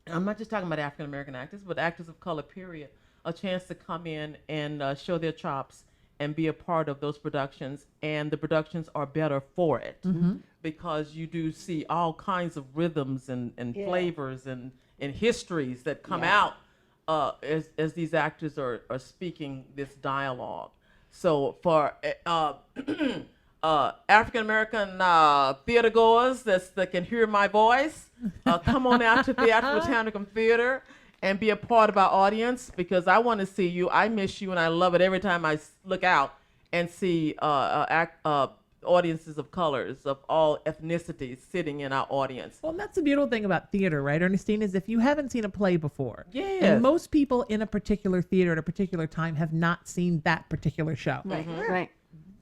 I'm not just talking about African American actors, but actors of color, period, a chance to come in and show their chops and be a part of those productions. And the productions are better for it because you do see all kinds of rhythms and flavors and histories that come out as these actors are speaking this dialogue. So for African American theater goers that can hear my voice, come on out to Theatrical Botanicum Theater and be a part of our audience, because I want to see you. I miss you, and I love it every time I look out and see audiences of colors, of all ethnicities sitting in our audience. Well, that's the beautiful thing about theater, right, Ernestine, is if you haven't seen a play before, Yes. and most people in a particular theater at a particular time have not seen that particular show. Right. Right.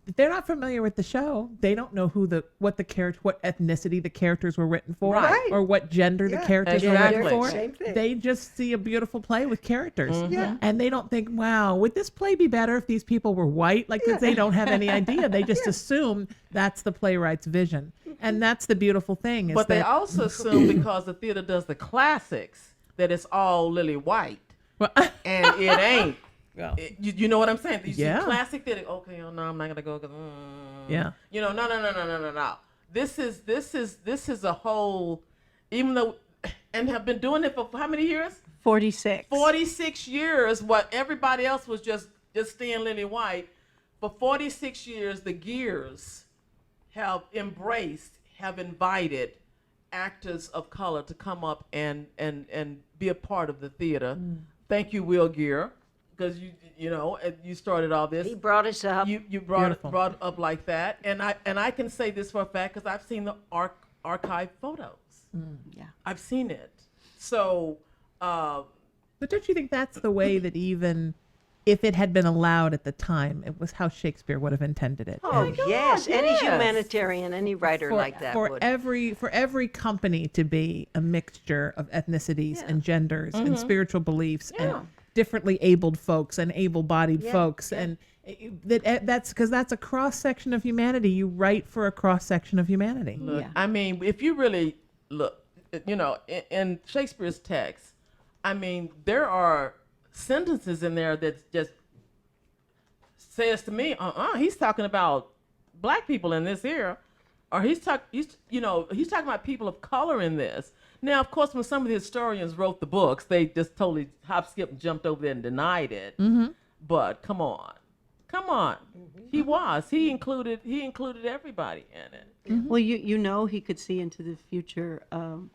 If they're not familiar with the show, they don't know what ethnicity the characters were written for, Right. or what gender the Yeah. characters were Exactly. written for. Same thing. They just see a beautiful play with characters, Yeah. and they don't think, "Wow, would this play be better if these people were white?" Like they don't have any idea. They just assume that's the playwright's vision, and that's the beautiful thing. Is But they that, also assume because the theater does the classics that it's all lily white, well, and it ain't. well, You know what I'm saying? You see Yeah. classic theater. Okay, oh no, I'm not gonna go. 'Cause, yeah. You know, no. This is a whole, even though, and have been doing it for how many years? 46. 46 years. What everybody else was just staying lily white. For 46 years, the Gears have invited actors of color to come up and be a part of the theater. Thank you, Will Gear, because you started all this. He brought us up. You brought Beautiful. it up like that, and I can say this for a fact because I've seen the archive photos. Yeah. I've seen it. So But don't you think that's the way that even if it had been allowed at the time, it was how Shakespeare would have intended it? Oh, yes. Any yes. humanitarian, any writer like that for would. every company to be a mixture of ethnicities and genders and spiritual beliefs and differently abled folks and able-bodied folks and that's because that's a cross section of humanity. You write for a cross section of humanity. Look, Yeah. I mean, if you really look, in Shakespeare's text, I mean, there are sentences in there that just says to me, he's talking about black people in this here, or he's talking about people of color in this. Now, of course, when some of the historians wrote the books, they just totally hop, skip, and jumped over there and denied it. But come on. He included everybody in it. Well, he could see into the future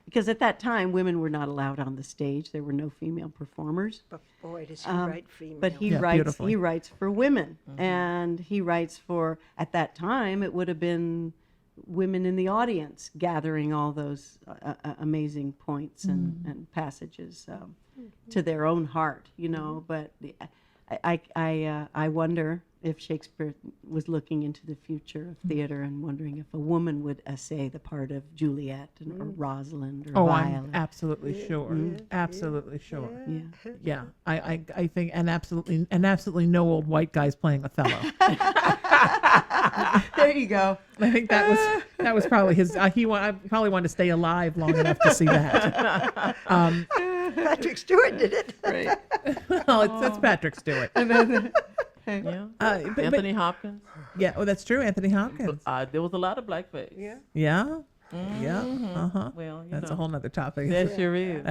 because at that time women were not allowed on the stage. There were no female performers. But boy, does he write female. But he Yeah, writes. beautifully. He writes for women, and he writes for. At that time, it would have been women in the audience gathering all those amazing points and passages to their own heart. But I wonder if Shakespeare was looking into the future of theater and wondering if a woman would essay the part of Juliet or Rosalind or Oh, Violet. I'm absolutely sure. Absolutely sure. Yeah. Yeah, I think, and absolutely no old white guys playing Othello. There you go. I think that was probably his. I probably wanted to stay alive long enough to see that. Patrick Stewart did it. Right. Well, that's Patrick Stewart. Yeah. But Anthony Hopkins. yeah, oh, that's true. Anthony Hopkins. There was a lot of blackface. Yeah. Yeah, yeah. Well, That's a whole nother topic. That sure is.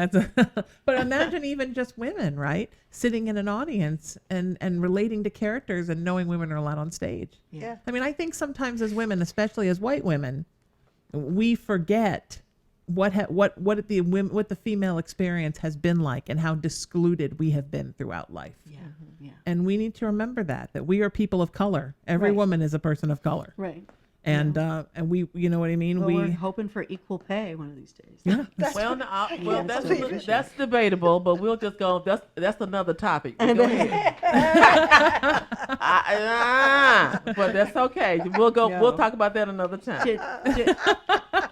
But imagine even just women, right, sitting in an audience and relating to characters and knowing women are allowed on stage. Yeah. I mean, I think sometimes as women, especially as white women, we forget what the female experience has been like and how excluded we have been throughout life. Yeah. Yeah. And we need to remember that we are people of color. Every Right. woman is a person of color. Right. And we, you know what I mean? Well, we're hoping for equal pay one of these days. Yeah. Well, no, Yeah, that's so efficient. that's debatable, but we'll just go. That's another topic. Go ahead. But that's okay. We'll go. No. We'll talk about that another time.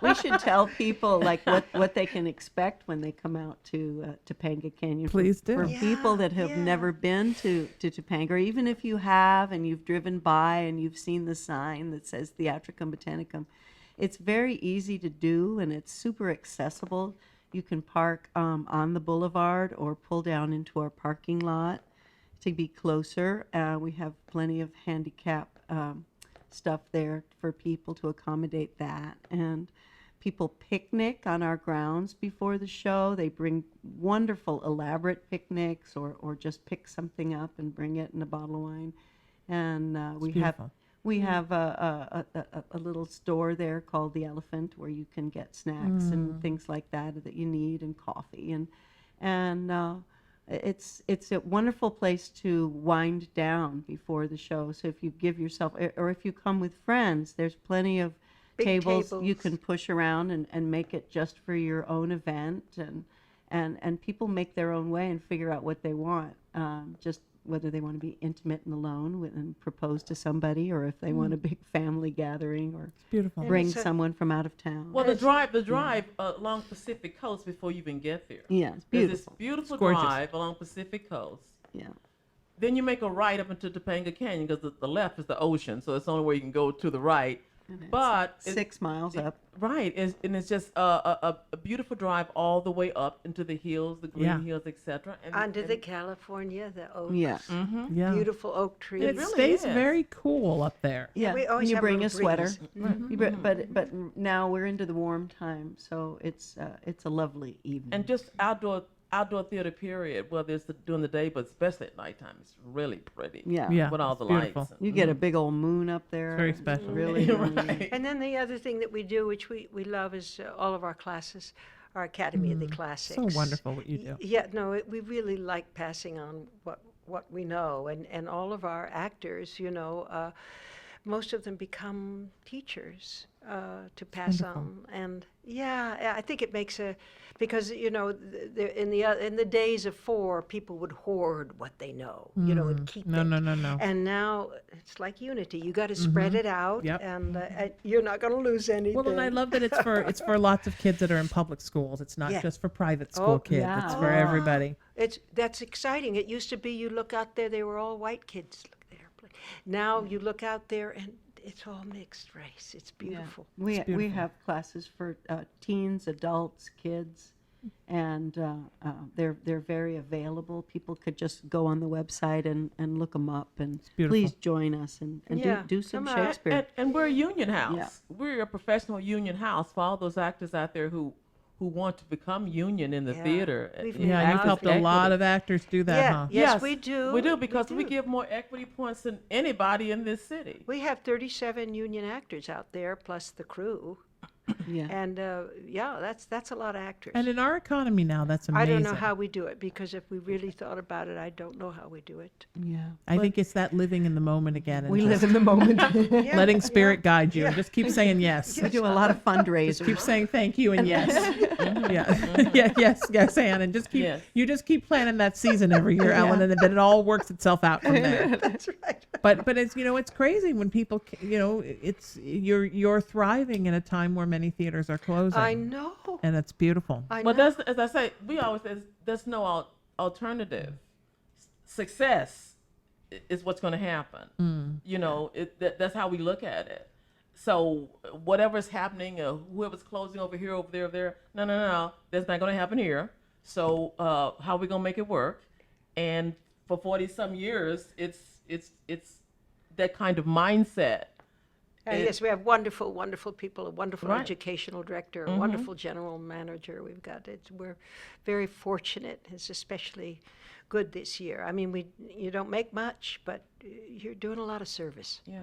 We should tell people like what they can expect when they come out to Topanga Canyon. Please do. For people that have never been to Topanga, or even if you have and you've driven by and you've seen the sign that says Theatricum Botanicum, it's very easy to do and it's super accessible. You can park on the boulevard or pull down into our parking lot to be closer. We have plenty of handicap stuff there for people to accommodate that. And people picnic on our grounds before the show. They bring wonderful, elaborate picnics or just pick something up and bring it in a bottle of wine. And we have a little store there called The Elephant where you can get snacks and things like that you need, and coffee. And it's a wonderful place to wind down before the show. So if you give yourself, or if you come with friends, there's plenty of Big tables you tables. can push around and make it just for your own event. And people make their own way and figure out what they want. Just whether they want to be intimate and alone and propose to somebody, or if they want a big family gathering, or Beautiful. bring it's a- someone from out of town. Well, the drive along Pacific Coast before you even get there. Yeah, it's There's beautiful. this beautiful gorgeous. drive along Pacific Coast. Yeah. Then you make a right up into Topanga Canyon because the left is the ocean, so it's the only way you can go to the right. And it's But 6 miles up. Right, and it's just a beautiful drive all the way up into the hills, the green Yeah. hills, etc. Under the California, the oaks, Yeah. Yeah. beautiful oak trees. It really stays is. very cool up there. Yeah, we always and you have a bring a little sweater. breeze. You but now we're into the warm time, so it's a lovely evening. And just outdoor theater period, whether it's during the day, but especially at nighttime, it's really pretty. yeah, Yeah. With all it's the beautiful. lights. you get a big old moon up there. very special. Really, Right. And then the other thing that we do, which we love, is all of our classes, our Academy of the Classics. So wonderful what you do. Yeah, no, we really like passing on what we know, and all of our actors, most of them become teachers to pass on. And yeah, I think it makes because in the days of 4, people would hoard what they know, and keep No, it. no. And now it's like unity. You got to spread it out, Yep. and you're not going to lose anything. Well, and I love that it's for lots of kids that are in public schools. It's not Yeah. just for private school Oh, kids. yeah. It's for everybody. That's exciting. It used to be you look out there, they were all white kids. Look there. Now you look out there and it's all mixed race. It's beautiful. we beautiful. have classes for teens, adults, kids, and they're very available. People could just go on the website and look them up, and beautiful. please join us and Yeah, do some come on. Shakespeare. And we're a union house. Yeah. We're a professional union house for all those actors out there who want to become union in the Yeah. theater. We've- Yeah, you've Actors helped a lot equity. of actors do that, Yeah, huh? Yes, we do. We do because we do. give more equity points than anybody in this city. We have 37 union actors out there, plus the crew. Yeah. And that's a lot of actors. And in our economy now, that's I amazing. don't know how we do it, because if we really thought about it, I don't know how we do it. Yeah. I think it's that living in the moment again, and We just live in the moment. Yeah, letting spirit yeah, guide you, and yeah. just keep saying yes. We do a lot of fundraisers. Keep saying thank you and yes. Yeah, yes, Ann, and Yes. you just keep planning that season every year, Ellen, and then it all works itself out from there. That's right. But it's it's crazy when people it's you're thriving in a time where many theaters are closing. I know. And it's beautiful. I But know. that's, as I say, we always say there's no alternative. Success is what's going to happen. That's how we look at it. So whatever's happening, whoever's closing over here, over there, no, that's not going to happen here. So how are we going to make it work? And for 40 some years, it's that kind of mindset. Yes, we have wonderful, wonderful people, a wonderful Right. educational director, a wonderful general manager. We've got it. We're very fortunate. It's especially good this year. I mean, you don't make much, but you're doing a lot of service. Yeah.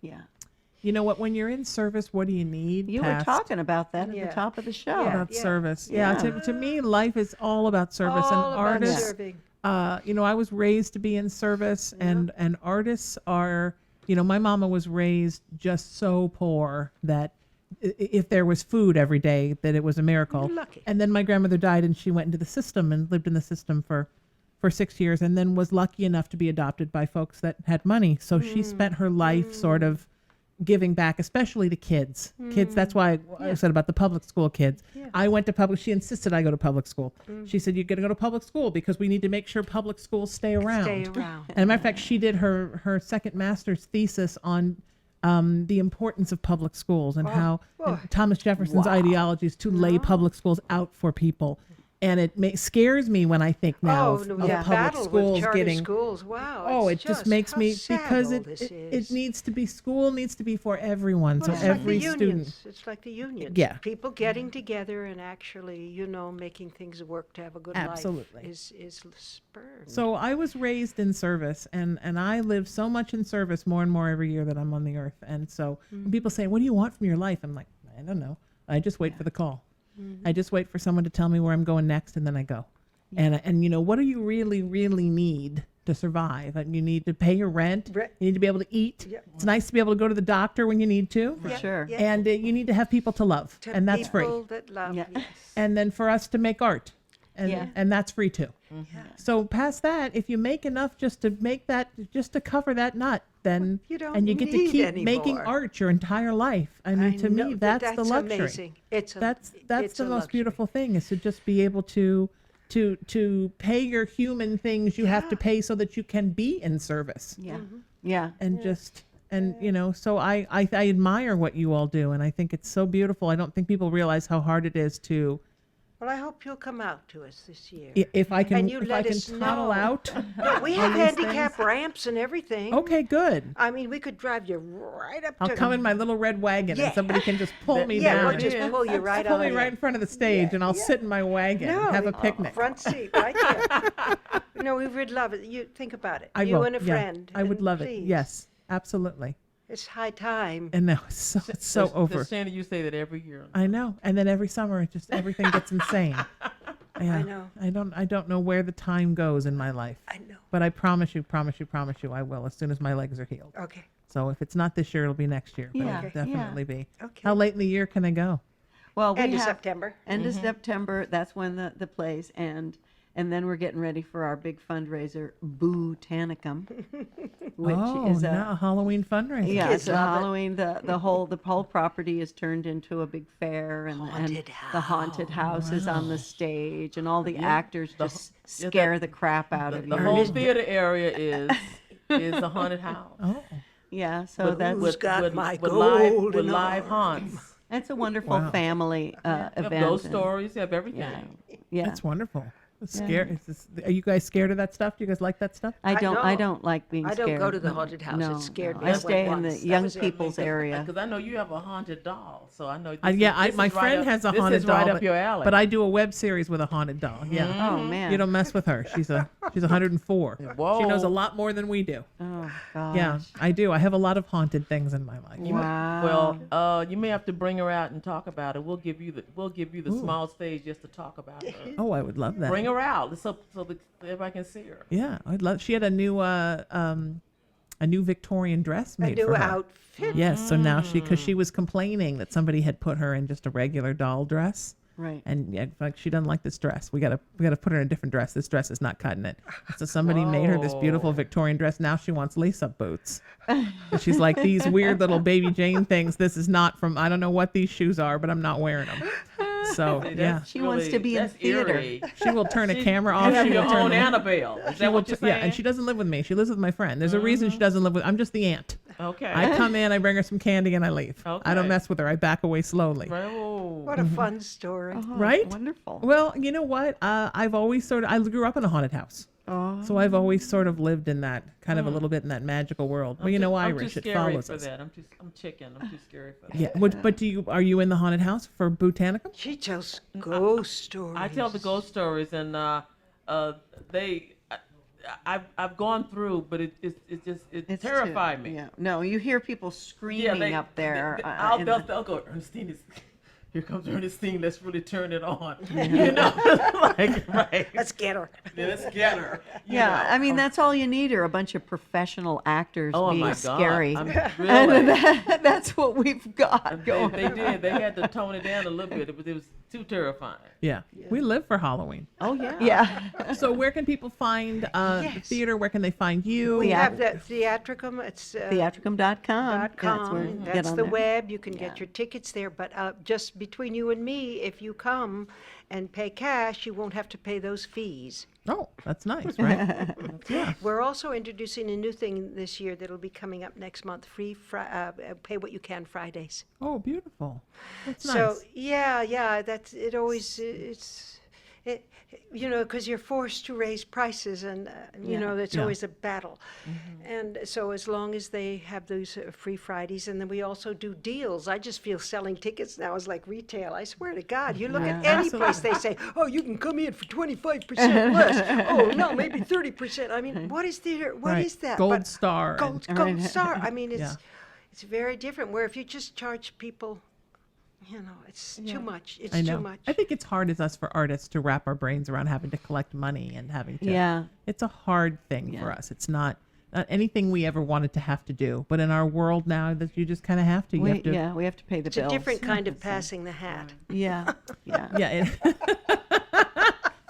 Yeah. You know what? When you're in service, what do you need? You were past talking about that at Yeah. the top of the show. Yeah. about service. Yeah. Yeah. To me, life is all about service, All and about artists. serving. I was raised to be in service, and artists are my mama was raised just so poor that if there was food every day, that it was a miracle. You're lucky. And then my grandmother died, and she went into the system and lived in the system for 6 years, and then was lucky enough to be adopted by folks that had money. So she spent her life sort of giving back, especially to kids. Kids, that's why I said about the public school kids. Yeah. I went to public, she insisted I go to public school. She said, you're going to go to public school because we need to make sure public schools stay around. Stay around. And as a matter of fact, she did her second master's thesis on the importance of public schools and how and Thomas Jefferson's ideology is to lay public schools out for people. And it scares me when I think now of public battle schools with charter getting. schools. Wow. Oh, it's it just makes how me sad because all this it is. needs to be school needs to be for everyone, Well, so it's every like the student. unions. It's like the unions. Yeah. People getting together and actually, making things work to have a good Absolutely. life is spurned. So I was raised in service, and I live so much in service more and more every year that I'm on the earth. And so when people say, "What do you want from your life?" I'm like, I don't know. I just wait for the call. I just wait for someone to tell me where I'm going next, and then I go. And what do you really, really need to survive? And you need to pay your rent. Right. You need to be able to eat. Yep. It's nice to be able to go to the doctor when you need to. For sure. Yeah. And you need to have people to love, To and that's free. people that love, Yeah. yes. And then for us to make art, and Yeah. and that's free too. Yeah. So past that, if you make enough just to cover that nut, then You don't and you get to need keep any making more. art your entire life. I mean, to me, know, that's the luxury. Amazing. It's That's it's the a most luxury. beautiful thing, is to just be able to pay your human things you have to pay so that you can be in service. Yeah. Yeah. And just so I admire what you all do, and I think it's so beautiful. I don't think people realize how hard it is to Well, I hope you'll come out to us this year. if I can And you if I let can us tunnel know. out. No, we have handicap ramps and everything. Okay, good. I mean, we could drive you right up I'll to come in my little red wagon, Yeah. and somebody can just pull me Yeah, down. we'll and just pull you right pull on me in. right in front of the stage, and I'll sit in my wagon and have a we- picnic. Front seat, right there. No, we would love it. You think about it. I you will, and a yeah. friend. I would and love it. please. Yes, absolutely. It's high time. And now it's so over. Shannon, you say that every year. I know. And then every summer, it just everything gets insane. Yeah. I know. I don't know where the time goes in my life. I know. But I promise you, I will as soon as my legs are healed. Okay. So if it's not this year, it'll be next year. But Yeah, it'll definitely be. Okay. How late in the year can I go? Well, we End of have September. end of September. That's when the plays end, and then we're getting ready for our big fundraiser, Boo-tanicum, which is a Halloween fundraiser. yeah, Kids it's a love it. Halloween. The whole property is turned into a big fair, and the haunted house is on the stage, and all the actors just scare the crap out of you. The whole theater area is a haunted house. Oh, Yeah, so that's Who's got my with live golden live arm? haunts. it's a wonderful Wow. family You have event. ghost and- stories. You have everything. Yeah, that's wonderful. It's scary. Are you guys scared of that stuff? Do you guys like that stuff? I I don't know. like being I scared. don't go to the haunted house. No, It scared no. me. I went stay in the once. That young was it. people's area. Because I know you have a haunted doll, so I know. This My is right friend up- has a this haunted is doll, right up but, your alley. but I do a web series with a haunted doll. Yeah. Oh man. You don't mess with her. She's 104. Whoa. She knows a lot more than we do. Oh gosh. Yeah, I do. I have a lot of haunted things in my life. Wow. Well, you may have to bring her out and talk about it. We'll give you the small stage just to talk about her. Oh, I would love that. Bring her out so that everybody can see her. Yeah, I'd love. She had a new Victorian dress A made new for her. outfit. Yes, so now because she was complaining that somebody had put her in just a regular doll dress. Right. And yeah, like she doesn't like this dress. We gotta put her in a different dress. This dress is not cutting it. So somebody made her this beautiful Victorian dress. Now she wants lace-up boots. And she's like, these weird little baby Jane things. This is not from. I don't know what these shoes are, but I'm not wearing them. So See, yeah, that's She wants to be in that's theater. eerie. she will turn a camera You off. have She your will turn own the- Annabelle. Is She that will what you're yeah, saying? and she doesn't live with me. She lives with my friend. There's a reason she doesn't live with. I'm just the aunt. Okay. I come in, I bring her some candy, and I leave. I don't Okay. mess with her. I back away slowly. Oh. What a fun story. Oh, Right? Wonderful. Well, you know what? I've always I grew up in a haunted house. Oh. So I've always sort of lived in that kind of a little bit in that magical world. Well, you know, Irish, I'm it too scary follows for us. that. I'm chicken. I'm too scary for that. Yeah, but are you in the haunted house for Botanicum? She tells ghost stories. I tell the ghost stories, and I've gone through, but it It's terrified too- me. Yeah. No, you hear people screaming up there. they'll go. Ernestine is here comes Ernestine, let's really turn it on. You know, like, right. Let's get her. Yeah, let's get her. you Yeah, know. I mean that's all you need are a bunch of professional actors Oh being my God. scary. I'm And really. that's what we've got They, going. they did. They had to tone it down a little bit. It was too terrifying. Yeah. We live for Halloween. Oh yeah. Yeah. So where can people find the Yes. theater? Where can they find you? We Yeah. have the Theatricum. It's Theatricum.com. dot com. That's where you can get That's on the there. web. You can Yeah. get your tickets there. But just between you and me, if you come and pay cash, you won't have to pay those fees. Oh, that's nice, right? Yeah. We're also introducing a new thing this year that'll be coming up next month. Free pay what you can Fridays. Oh, beautiful. That's So nice. yeah, that's it. Always it, you know, because you're forced to raise prices, and you know it's Yeah. always a battle. And so as long as they have those free Fridays, and then we also do deals. I just feel selling tickets now is like retail. I swear to God, you look at any place, they say, "Oh, you can come in for 25% less." Oh no, maybe 30%. I mean, what is theater? What Right. is that? Gold But Star. and- Gold Star. I mean, Yeah. it's very different. Where if you just charge people, you know, it's too much. It's I know. too much. I think it's hard as us for artists to wrap our brains around having to collect money and having to. Yeah. It's a hard thing for Yeah. us. It's not anything we ever wanted to have to do. But in our world now, that you just kind of have to. You have to. Yeah, we have to pay the It's bills. a different kind of passing the hat. Yeah, yeah. Yeah.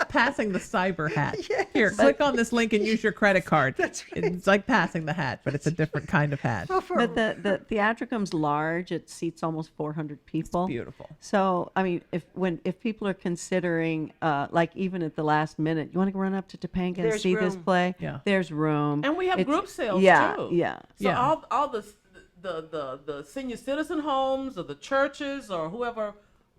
Passing the cyber hat. Here, click on this link and use your credit card. That's right. It's like passing the hat, but it's a different kind of hat. Well, for But the Theatricum's large. It seats almost 400 people. Beautiful. So, I mean, if people are considering, like even at the last minute, you want to run up to Topanga and There's see this room. play? Yeah. There's room. And we have It's- group sales yeah, too. Yeah. So Yeah. all the senior citizen homes or the churches or whoever,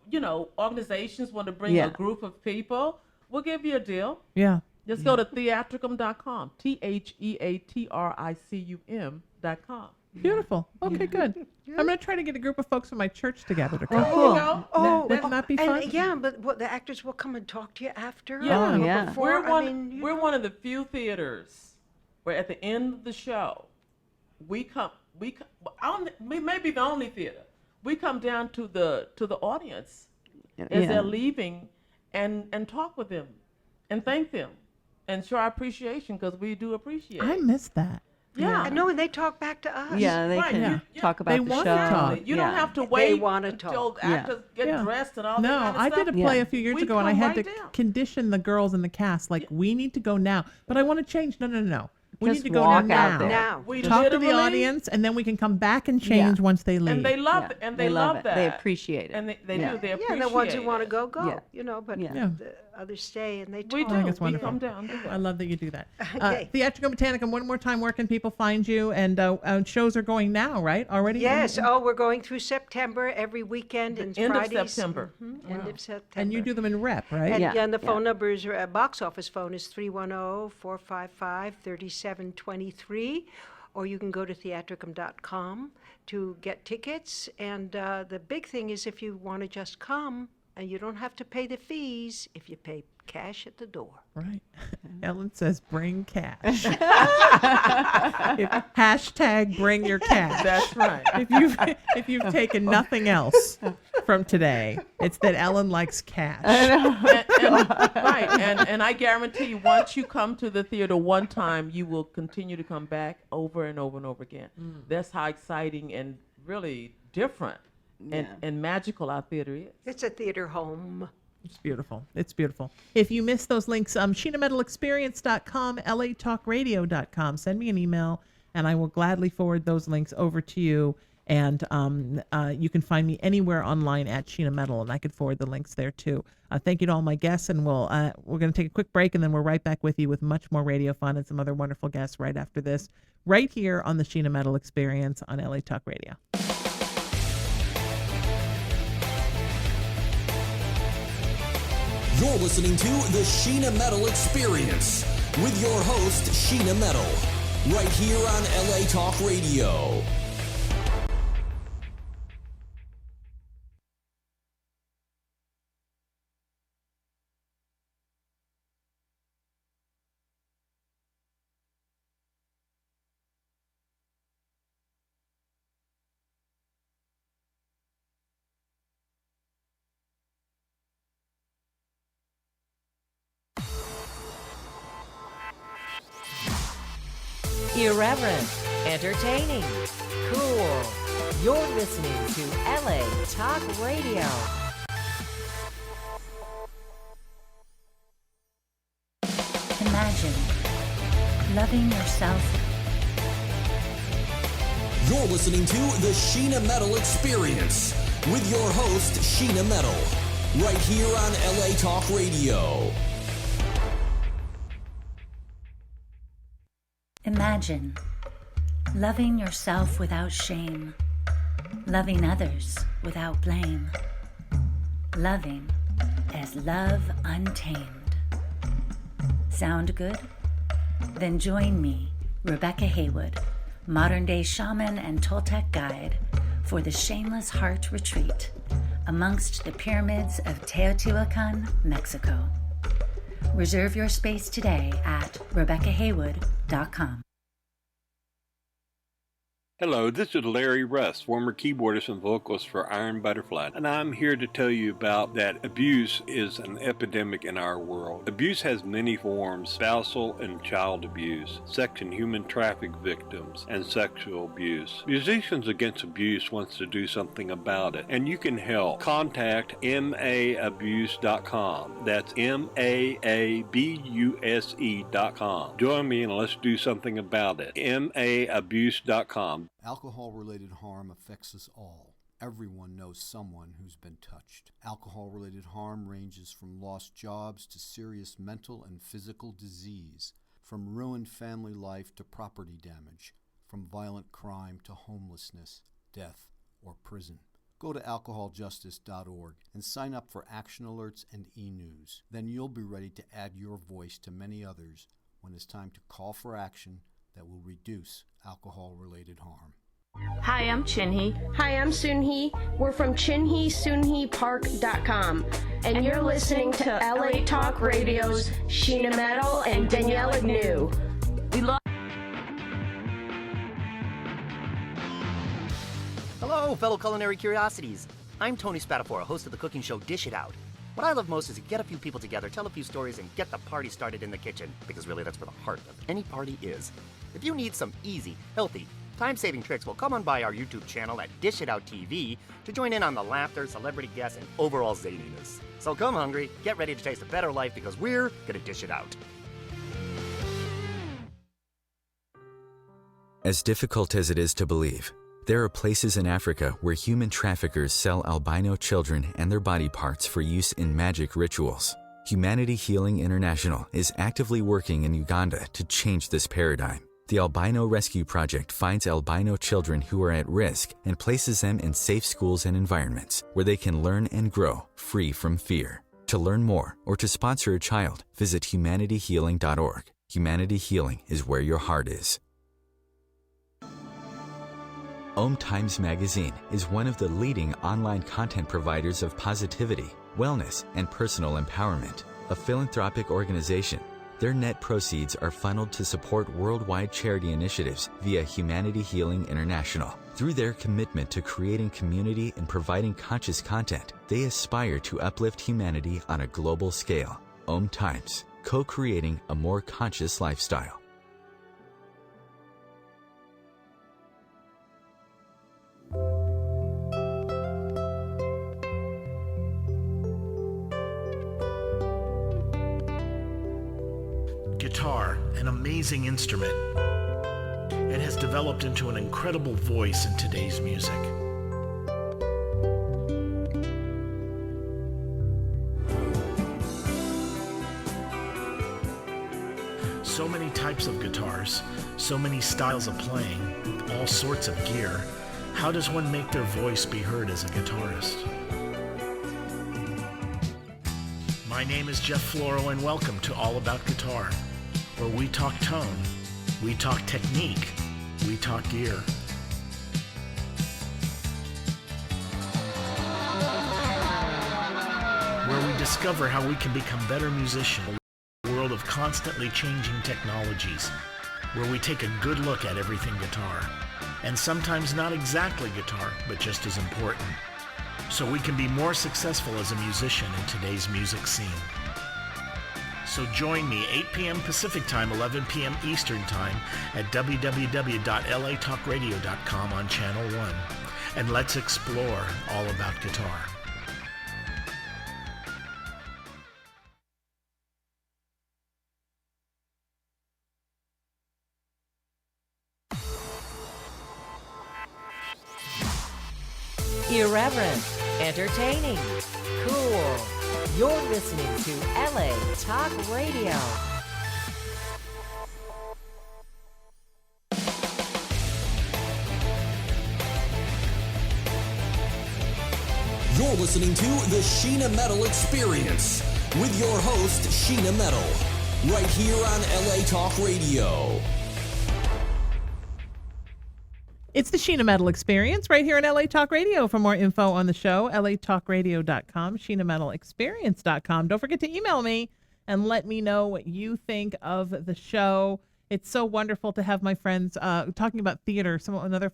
you know, organizations want to bring Yeah. a group of people, we'll give you a deal. Yeah. Just go to theatricum.com. theatricum.com. Beautiful. Okay, good. I'm going to try to get a group of folks from my church together to come. Cool. Wouldn't that be fun? And yeah, but what the actors will come and talk to you after. Yeah. or Oh, yeah. Before. We're one of the few theaters where at the end of the show, we may be the only theater. We come down to the audience as they're leaving and talk with them and thank them and show our appreciation because we do appreciate I it. miss that. Yeah. I know, and they talk back to us. Yeah, they Right, can you- talk about They the want show. to talk. You Yeah. don't have to wait wanna until talk. the actors get Yeah. dressed and all No, that kind of I stuff. did a play Yeah. a few years We ago, and I come had right to down. condition the girls in the cast, like, we need to go now. But I want to change. No. We Just need to go walk now. out there. Now. We Talk to the literally- audience, and then we can come back and change once they leave. And they love Yeah. it. And they love love it. that. They appreciate it. And they Yeah. do. They Yeah, appreciate the ones who want to it. go, go. Yeah. You know, but Yeah. the others stay and they talk. We do. I think it's We wonderful. come down. Do I that. love that you do that. Okay. Theatricum Botanicum, one more time, where can people find you? And shows are going now, right? Already? Yes. Oh, we're going through September every weekend and End of Fridays. September. End of September. And you do them in rep, right? And, Yeah, yeah, and the yeah. phone numbers, box office phone is 310-455-3723, or you can go to theatricum.com to get tickets. And the big thing is if you want to just come, and you don't have to pay the fees if you pay cash at the door. Right. Ellen says, bring cash. Hashtag bring your cash. That's right. If you've taken nothing else from today, it's that Ellen likes cash. Right. And I guarantee you, once you come to the theater one time, you will continue to come back over and over and over again. That's how exciting and really different and magical our theater is. It's a theater home. It's beautiful. It's beautiful. If you missed those links, SheenaMetalExperience.com, LATalkRadio.com. Send me an email, and I will gladly forward those links over to you. And you can find me anywhere online at Sheena Metal, and I could forward the links there too. Thank you to all my guests, and we're going to take a quick break, and then we're right back with you with much more radio fun and some other wonderful guests right after this, right here on the Sheena Metal Experience on LA Talk Radio. You're listening to the Sheena Metal Experience with your host, Sheena Metal, right here on LA Talk Radio. irreverent, entertaining, cool. You're listening to LA Talk Radio. Imagine loving yourself. You're listening to the Sheena Metal Experience with your host, Sheena Metal, right here on LA Talk Radio. Imagine loving yourself without shame, loving others without blame, loving as love untamed. Sound good? Then join me, Rebecca Haywood, modern-day shaman and Toltec guide, for the Shameless Heart Retreat amongst the pyramids of Teotihuacan, Mexico. Reserve your space today at RebeccaHaywood.com. Hello, this is Larry Russ, former keyboardist and vocalist for Iron Butterfly, and I'm here to tell you about that abuse is an epidemic in our world. Abuse has many forms: spousal and child abuse, sex and human traffic victims, and sexual abuse. Musicians Against Abuse wants to do something about it, and you can help. Contact maabuse.com. That's maabuse.com. Join me and let's do something about it. maabuse.com. Alcohol-related harm affects us all. Everyone knows someone who's been touched. Alcohol-related harm ranges from lost jobs to serious mental and physical disease, from ruined family life to property damage, from violent crime to homelessness, death, or prison. Go to alcoholjustice.org and sign up for action alerts and e-news. Then you'll be ready to add your voice to many others when it's time to call for action that will reduce alcohol-related harm. Hi, I'm Chinhee. Hi, I'm Soonhee. We're from ChinheeSoonheePark.com. And you're listening to LA Talk Radio's Sheena Metal and Danielle Agnew. We love. Hello, fellow culinary curiosities. I'm Tony Spatafora, host of the cooking show Dish It Out. What I love most is to get a few people together, tell a few stories, and get the party started in the kitchen, because really that's where the heart of any party is. If you need some easy, healthy, time-saving tricks, well, come on by our YouTube channel at Dish It Out TV to join in on the laughter, celebrity guests, and overall zaniness. So come hungry, get ready to taste a better life, because we're gonna dish it out. As difficult as it is to believe, there are places in Africa where human traffickers sell albino children and their body parts for use in magic rituals. Humanity Healing International is actively working in Uganda to change this paradigm. The Albino Rescue Project finds albino children who are at risk and places them in safe schools and environments where they can learn and grow free from fear. To learn more or to sponsor a child, visit humanityhealing.org. Humanity Healing is where your heart is. Om Times Magazine is one of the leading online content providers of positivity, wellness, and personal empowerment. A philanthropic organization, their net proceeds are funneled to support worldwide charity initiatives via Humanity Healing International. Through their commitment to creating community and providing conscious content, they aspire to uplift humanity on a global scale. Om Times, co-creating a more conscious lifestyle. Guitar, an amazing instrument. It has developed into an incredible voice in today's music. So many types of guitars, so many styles of playing, all sorts of gear. How does one make their voice be heard as a guitarist? My name is Jeff Floro, and welcome to All About Guitar, where we talk tone, we talk technique, we talk gear. Where we discover how we can become better musicians in a world of constantly changing technologies, where we take a good look at everything guitar, and sometimes not exactly guitar, but just as important, so we can be more successful as a musician in today's music scene. So join me 8 p.m. Pacific Time, 11 p.m. Eastern Time at www.latalkradio.com on Channel 1. And let's explore all about guitar. Irreverent, entertaining, cool. You're listening to LA Talk Radio. You're listening to the Sheena Metal Experience with your host, Sheena Metal, right here on LA Talk Radio. It's the Sheena Metal Experience right here on LA Talk Radio. For more info on the show, latalkradio.com, SheenaMetalExperience.com. Don't forget to email me and let me know what you think of the show. It's so wonderful to have my friends talking about theater. Another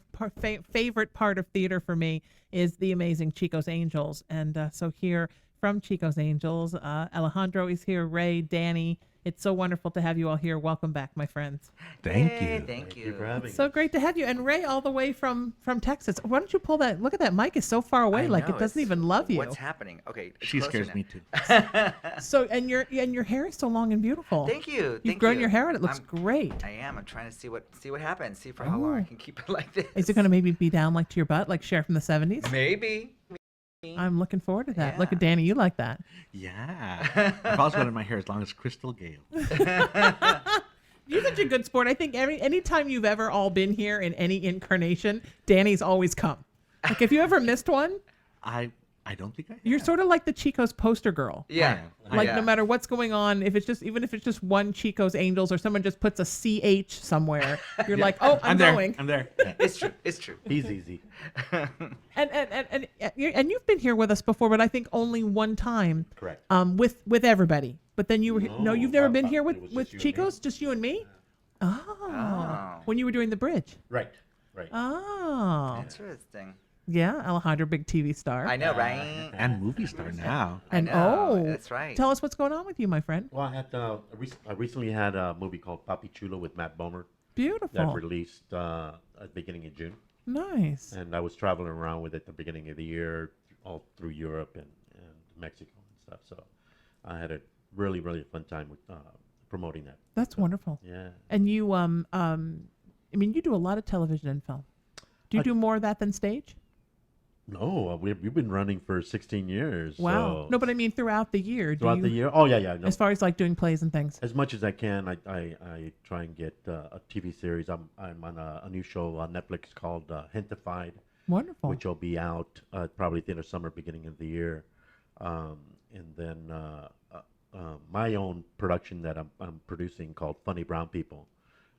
favorite part of theater for me is the amazing Chico's Angels. And so here from Chico's Angels, Alejandro is here, Ray, Danny. It's so wonderful to have you all here. Welcome back, my friends. Thank you. Thank you for having It's so great to have you. And Ray, all the way from Texas. Why don't you pull that? Look at that mic is so far away, like it doesn't even love you. What's happening? Okay, She scares now. me too. So and your hair is so long and beautiful. Thank you. You've grown your hair out. It looks great. I am. I'm trying to see what happens. See for how long I can keep it like this. Is it going to maybe be down like to your butt, like Cher from the 70s? Maybe. I'm looking forward to that. Look at Danny, you like that. Yeah. I've also wanted my hair as long as Crystal Gale. You're such a good sport. I think anytime you've ever all been here in any incarnation, Danny's always come. Like if you ever missed one, I don't think I have. You're sort of like the Chico's poster girl. Yeah. Like no matter what's going on, even if it's just one Chico's Angels or someone just puts a CH somewhere, you're like, oh, I'm going. I'm there. It's true. It's true. He's easy. And you've been here with us before, but I think only one time. Correct. With everybody. But then you were you've never been here it was with just you and Chico's, just you and me. Oh. When you were doing the bridge. Right. Oh. Interesting. Yeah, Alejandro, big TV star. I know, right? And movie star now. And I know, oh, that's right. Tell us what's going on with you, my friend. Well, I recently had a movie called Papi Chulo with Matt Bomer Beautiful. that released at the beginning of June. Nice. And I was traveling around with it at the beginning of the year, all through Europe and Mexico and stuff. So I had a really, really fun time with promoting that. That's wonderful. Yeah. And you, I mean, you do a lot of television and film. Do you do more of that than stage? No, we've been running for 16 years. Wow. So No, but I mean throughout the year. throughout the year? Oh, yeah. No. As far as like doing plays and things. As much as I can, I try and get a TV series. I'm on a new show on Netflix called Hentified. Wonderful. Which will be out probably at the end of summer, beginning of the year. And then my own production that I'm producing called Funny Brown People.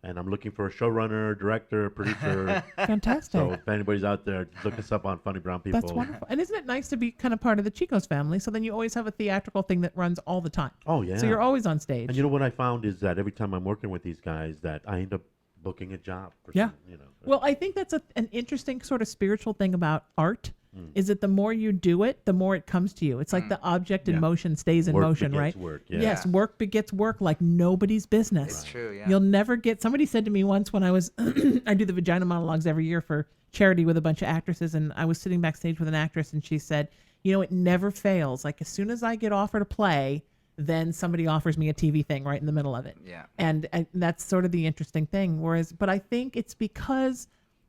And I'm looking for a showrunner, director, producer. Fantastic. So if anybody's out there, look us up on Funny Brown People. That's wonderful. And isn't it nice to be kind of part of the Chico's family? So then you always have a theatrical thing that runs all the time. Oh, yeah. So you're always on stage. And you know what I found is that every time I'm working with these guys, that I end up booking a job. Yeah. You know. Well, I think that's an interesting sort of spiritual thing about art. Is that the more you do it, the more it comes to you. It's like the object in motion stays in Work motion, begets right? work, yeah. Yes, work begets work like nobody's business. It's true, yeah. You'll never get. Somebody said to me once when I was, I do the vagina monologues every year for charity with a bunch of actresses, and I was sitting backstage with an actress, and she said, you know, it never fails. Like as soon as I get offered a play, then somebody offers me a TV thing right in the middle of it. Yeah. And that's sort of the interesting thing. Whereas, but I think it's because,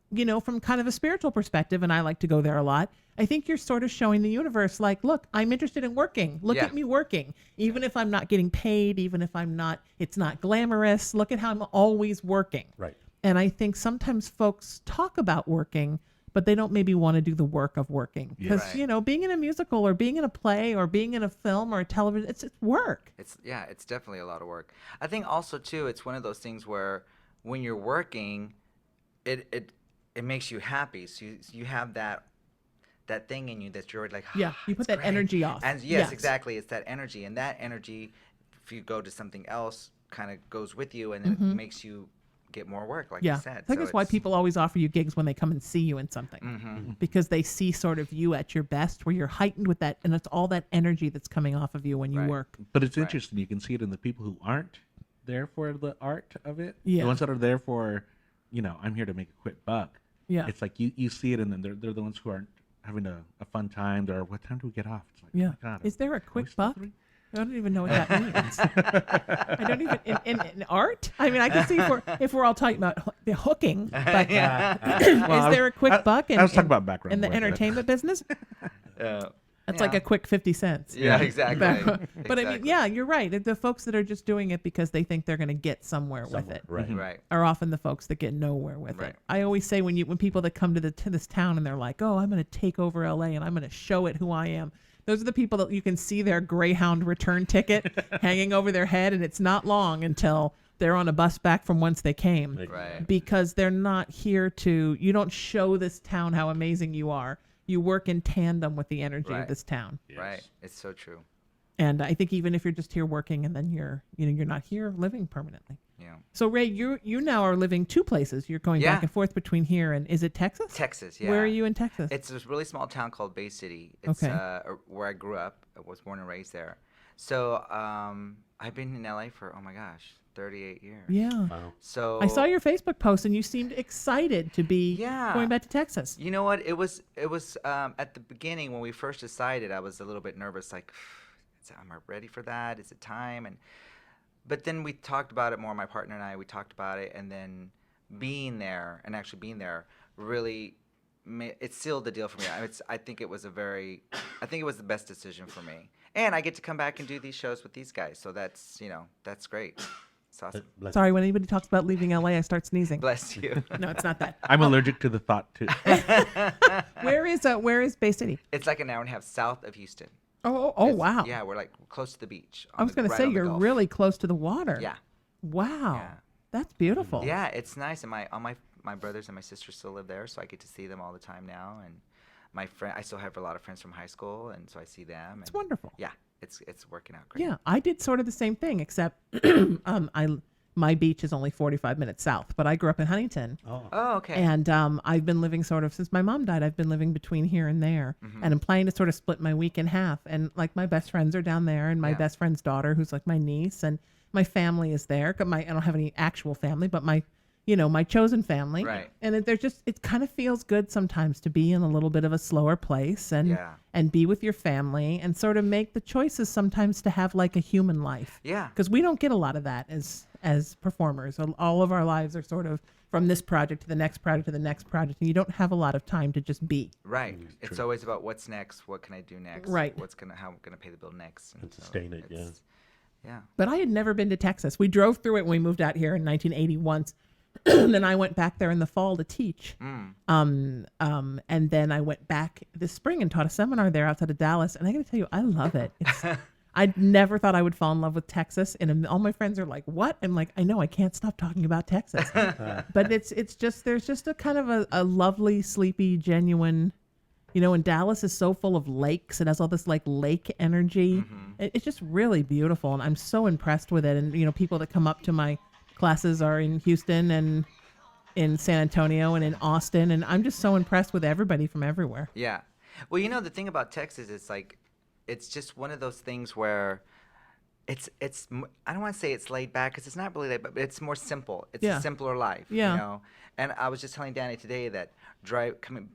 you know, from kind of a spiritual perspective, and I like to go there a lot, I think you're sort of showing the universe, like, look, I'm interested in working. Look at me working. Even if I'm not getting paid, even if it's not glamorous, look at how I'm always working. Right. And I think sometimes folks talk about working, but they don't maybe want to do the work of working. Because, you know, being in a musical or being in a play or being in a film or a television, it's work. It's definitely a lot of work. I think also, too, it's one of those things where when you're working, it makes you happy. So you have that thing in you that you're like, yeah, you put that energy off. And yes, exactly. It's that energy. And that energy, if you go to something else, kind of goes with you and it makes you get more work, like Yeah. you said. I think So that's why people always offer you gigs when they come and see you in something. Because they see sort of you at your best, where you're heightened with that, and it's all that energy that's coming off of you when you work. But it's interesting. You can see it in the people who aren't there for the art of it. Yeah. The ones that are there for, I'm here to make a quick buck. Yeah. It's like you see it, and then they're the ones who aren't having a fun time. They're, what time do we get off? It's like, Yeah. oh my God, Is there a quick buck? I don't even know what that means. I don't even in art. I mean, I can see if we're all talking about the hooking, but is there a quick buck? I was talking about background in the work, right? entertainment business. That's like a quick 50 cents. Yeah, exactly. But I mean, yeah, you're right. The folks that are just doing it because they think they're going to get somewhere with it, Right. are often the folks that get nowhere with Right. it. I always say when people that come to this town and they're like, oh, I'm going to take over LA and I'm going to show it who I am. Those are the people that you can see their Greyhound return ticket hanging over their head, and it's not long until they're on a bus back from whence they came. Right. Because they're not here you don't show this town how amazing you are. You work in tandem with the energy of this town. Right. It's so true. And I think even if you're just here working and then you're not here living permanently. Yeah. So Ray, you now are living two places. You're going back and forth between here and is it Texas? Texas, yeah. Where are you in Texas? It's this really small town called Bay City. It's where I grew up. I was born and raised there. So I've been in LA for 38 years. Yeah. Wow. So I saw your Facebook post and you seamed excited to be going back to Texas. You know what? It was at the beginning when we first decided. I was a little bit nervous, like, am I ready for that? Is it time? But then we talked about it more. My partner and I, we talked about it, and then being there really it sealed the deal for me. I think it was the best decision for me. And I get to come back and do these shows with these guys, so that's great. It's awesome. Sorry, when anybody talks about leaving LA, I start sneezing. Bless you. No, it's not that. I'm allergic to the thought too. Where is Bay City? It's like an hour and a half south of Houston. Oh, wow. Yeah, we're like close to the beach. I was going to say you're really close to the water. Yeah. Wow. Yeah. That's beautiful. Yeah, it's nice, and all my brothers and my sisters still live there, so I get to see them all the time now. And I still have a lot of friends from high school, and so I see them. It's wonderful. Yeah, it's working out great. Yeah, I did sort of the same thing, except my beach is only 45 minutes south, but I grew up in Huntington. Oh, okay. And I've been living sort of since my mom died. I've been living between here and there, and I'm planning to sort of split my week in half. And like my best friends are down there, and my best friend's daughter, who's like my niece, and my family is there. I don't have any actual family, but my chosen family. Right. And it kind of feels good sometimes to be in a little bit of a slower place and be with your family and sort of make the choices sometimes to have like a human life. Yeah. Because we don't get a lot of that as performers. All of our lives are sort of from this project to the next project to the next project, and you don't have a lot of time to just be. Right. It's always about what's next, what can I do next, right? How I'm gonna pay the bill next, and sustain it. Yeah. Yeah. But I had never been to Texas. We drove through it when we moved out here in 1980 once. And then I went back there in the fall to teach. And then I went back this spring and taught a seminar there outside of Dallas. And I got to tell you, I love it. I never thought I would fall in love with Texas. And all my friends are like, what? I'm like, I know, I can't stop talking about Texas. But it's just, there's just a kind of a lovely, sleepy, genuine, and Dallas is so full of lakes. It has all this like lake energy. It's just really beautiful. And I'm so impressed with it. And, people that come up to my classes are in Houston and in San Antonio and in Austin. And I'm just so impressed with everybody from everywhere. Yeah. Well, the thing about Texas is like, it's just one of those things where it's I don't want to say it's laid back because it's not really laid back, but it's more simple. It's a simpler life, And I was just telling Danny today that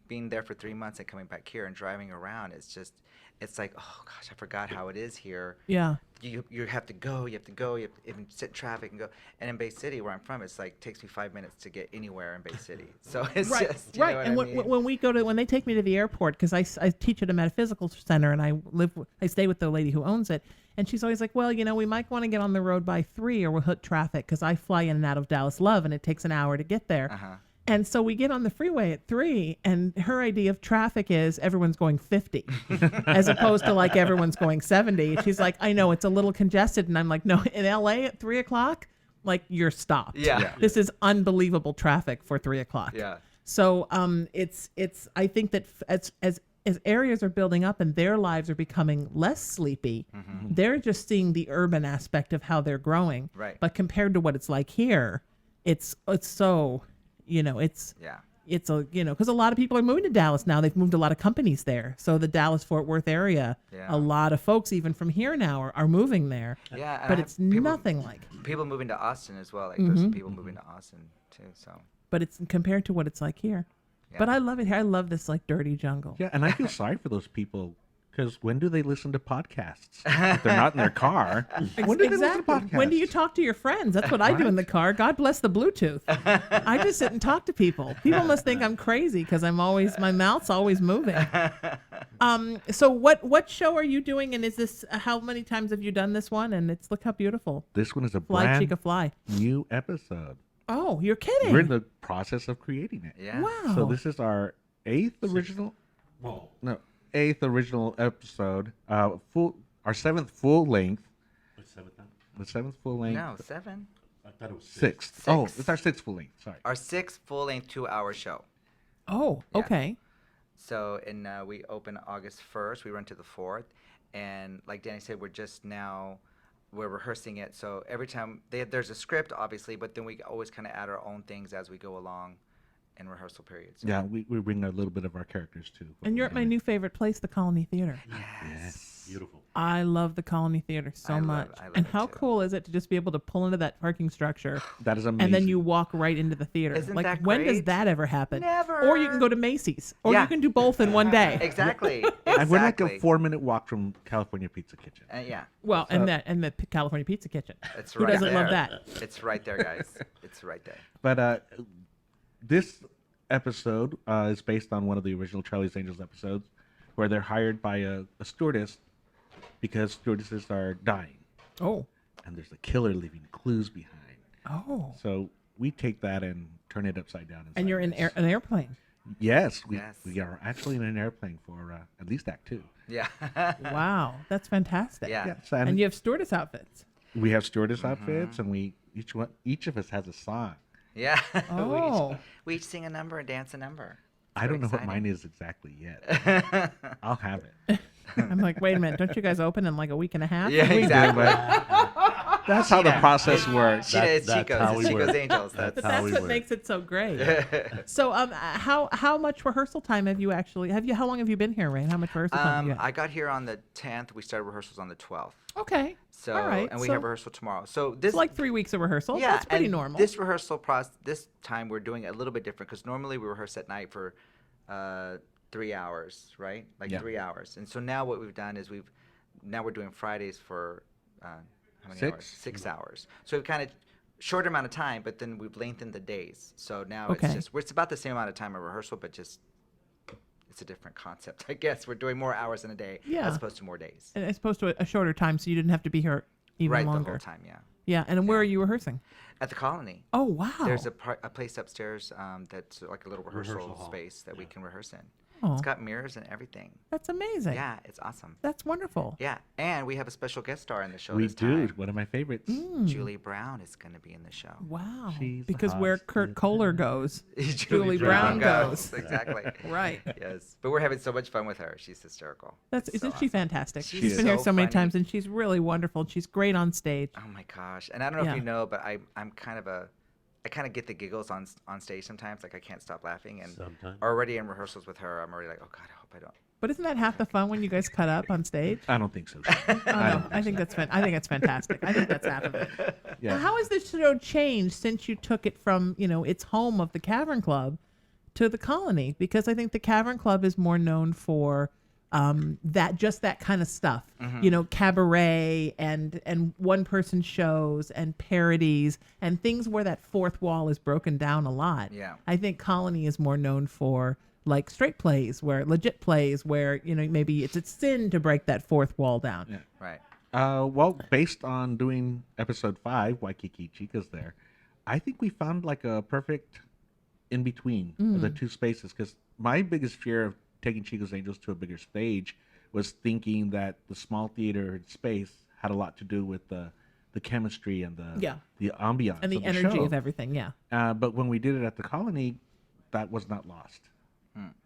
being there for 3 months and coming back here and driving around, it's like, oh gosh, I forgot how it is here. Yeah. You have to go, you have to even sit in traffic and go. And in Bay City, where I'm from, it's like takes me 5 minutes to get anywhere in Bay City. So it's just, you know what and I mean? when they take me to the airport, because I teach at a metaphysical center and I stay with the lady who owns it. And she's always like, well, we might want to get on the road by 3 or we'll hit traffic because I fly in and out of Dallas Love and it takes an hour to get there. And so we get on the freeway at 3, and her idea of traffic is everyone's going 50 as opposed to like everyone's going 70. She's like, I know it's a little congested. And I'm like, no, in LA at 3 o'clock, like you're stopped. Yeah. This is unbelievable traffic for 3 o'clock. Yeah. So I think that as areas are building up and their lives are becoming less sleepy, they're just seeing the urban aspect of how they're growing. Right. But compared to what it's like here, it's so, it's Yeah. it's a because a lot of people are moving to Dallas now. They've moved a lot of companies there. So the Dallas Fort Worth area, Yeah. a lot of folks even from here now are moving there. Yeah, and but I it's have people- nothing like. People moving to Austin as well. Like there's some Mhm. people moving to Austin too. So But it's compared to what it's like here. But I love it here. I love this like dirty jungle. Yeah, and I feel sorry for those people because when do they listen to podcasts? If they're not in their car. When do they listen to Exactly. When do you talk to your friends? That's what I do in the car. God bless the Bluetooth. I just sit and talk to people. People must think I'm crazy because my mouth's always moving. So what show are you doing? And is this how many times have you done this one? And look how beautiful. This one is a Fly, brand Chica, Fly. new episode. Oh, you're kidding. We're in the process of creating it. Yeah. Wow. So this is our eighth original episode. Our seventh full length. The seventh full length. no, 7. I thought it was Sixth. Oh, it's our sixth full length. Sorry. Our 6th full-length 2-hour show. Oh, Yeah. okay. So we open August 1st. We run to the 4th, and like Danny said, we're rehearsing it. So every time there's a script, obviously, but then we always kind of add our own things as we go along in rehearsal periods. Yeah, we bring a little bit of our characters too. And you're at my new favorite place, the Colony Theater. Yes. Beautiful. I love the Colony Theater so much. And how cool is it to just be able to pull into that parking structure? That is And then amazing. you walk right into the theater. Isn't like, that when does great? that ever happen? Never. Or you can go to Macy's. Or Yeah. you can do both in one day. Exactly. And we're like a Exactly. 4-minute walk from California Pizza Kitchen. Yeah. Well, and the California Pizza Kitchen. It's Who right doesn't love there. that? It's right there, guys. It's right there. But this episode is based on one of the original Charlie's Angels episodes where they're hired by a stewardess because stewardesses are dying. Oh. And there's a killer leaving clues behind. Oh. So we take that and turn it upside down. And you're in an airplane. Yes, Yes. we are actually in an airplane for at least Act 2. Yeah. Wow. That's fantastic. Yeah. Yes, And you have stewardess outfits. we have stewardess outfits, and each of us has a song. Yeah. Oh. we each sing a number and dance a number. I don't know what mine is exactly yet. I'll have it. I'm like, wait a minute. Don't you guys open in like a week and a half? Yeah, We do, exactly. but that's how the process works. Sheena is That's Chico's. how It's we Chico's work. Angels. But That's how that's we what work. makes it so great. So, how much rehearsal time have you actually? How long have you been here, Rain? How much rehearsal time? Have you got? I got here on the 10th. We started rehearsals on the 12th. Okay. So, all right. and we so have rehearsal tomorrow. So this it's like 3 weeks of rehearsal. yeah, That's pretty and normal. This rehearsal process, this time we're doing it a little bit different because normally we rehearse at night for 3 hours, right? Like Yeah. 3 hours. And so now what we've done is we're doing Fridays for how many 6? hours? 6 hours. So we've kind of short amount of time, but then we've lengthened the days. So now Okay. it's about the same amount of time of rehearsal, but just it's a different concept, I guess. We're doing more hours in a day Yeah. as opposed to more days. As opposed to a shorter time, so you didn't have to be here even Right, longer. the whole time, yeah. Yeah. And where are you rehearsing? At the Colony. Oh wow. There's a place upstairs that's like a little rehearsal hall. space that we can rehearse in. Oh. It's got mirrors and everything. That's amazing. Yeah, it's awesome. That's wonderful. Yeah, and we have a special guest star in the show We this do. time. One of my favorites. Julie Brown is going to be in the show. Wow. She's Because hot. where Kurt Kohler goes, Julie Brown goes. Exactly. Right. Yes, but we're having so much fun with her. She's hysterical. Isn't So she awesome. fantastic? She's She's been here so so many funny. times, and she's really wonderful. She's great on stage. Oh my gosh! And I don't know Yeah. if you know, but I'm kind of I kind of get the giggles on stage sometimes. Like I can't stop laughing. And Sometimes. already in rehearsals with her, I'm already like, oh God, I hope I don't. But isn't that half the fun when you guys cut up on stage? I don't think so. Oh, no, I think that's I think it's fantastic. I think that's half of it. Yeah. How has this show changed since you took it from its home of the Cavern Club to the Colony? Because I think the Cavern Club is more known for that kind of stuff. Cabaret and one person shows and parodies and things where that fourth wall is broken down a lot. Yeah. I think Colony is more known for like straight plays, legit plays where maybe it's a sin to break that fourth wall down. Yeah. Right. Well, based on doing episode 5, Waikiki Chica's there, I think we found like a perfect in between of the two spaces. Because my biggest fear of taking Chico's Angels to a bigger stage was thinking that the small theater space had a lot to do with the chemistry and the ambiance And the of energy show. of everything, yeah. But when we did it at the Colony, that was not lost.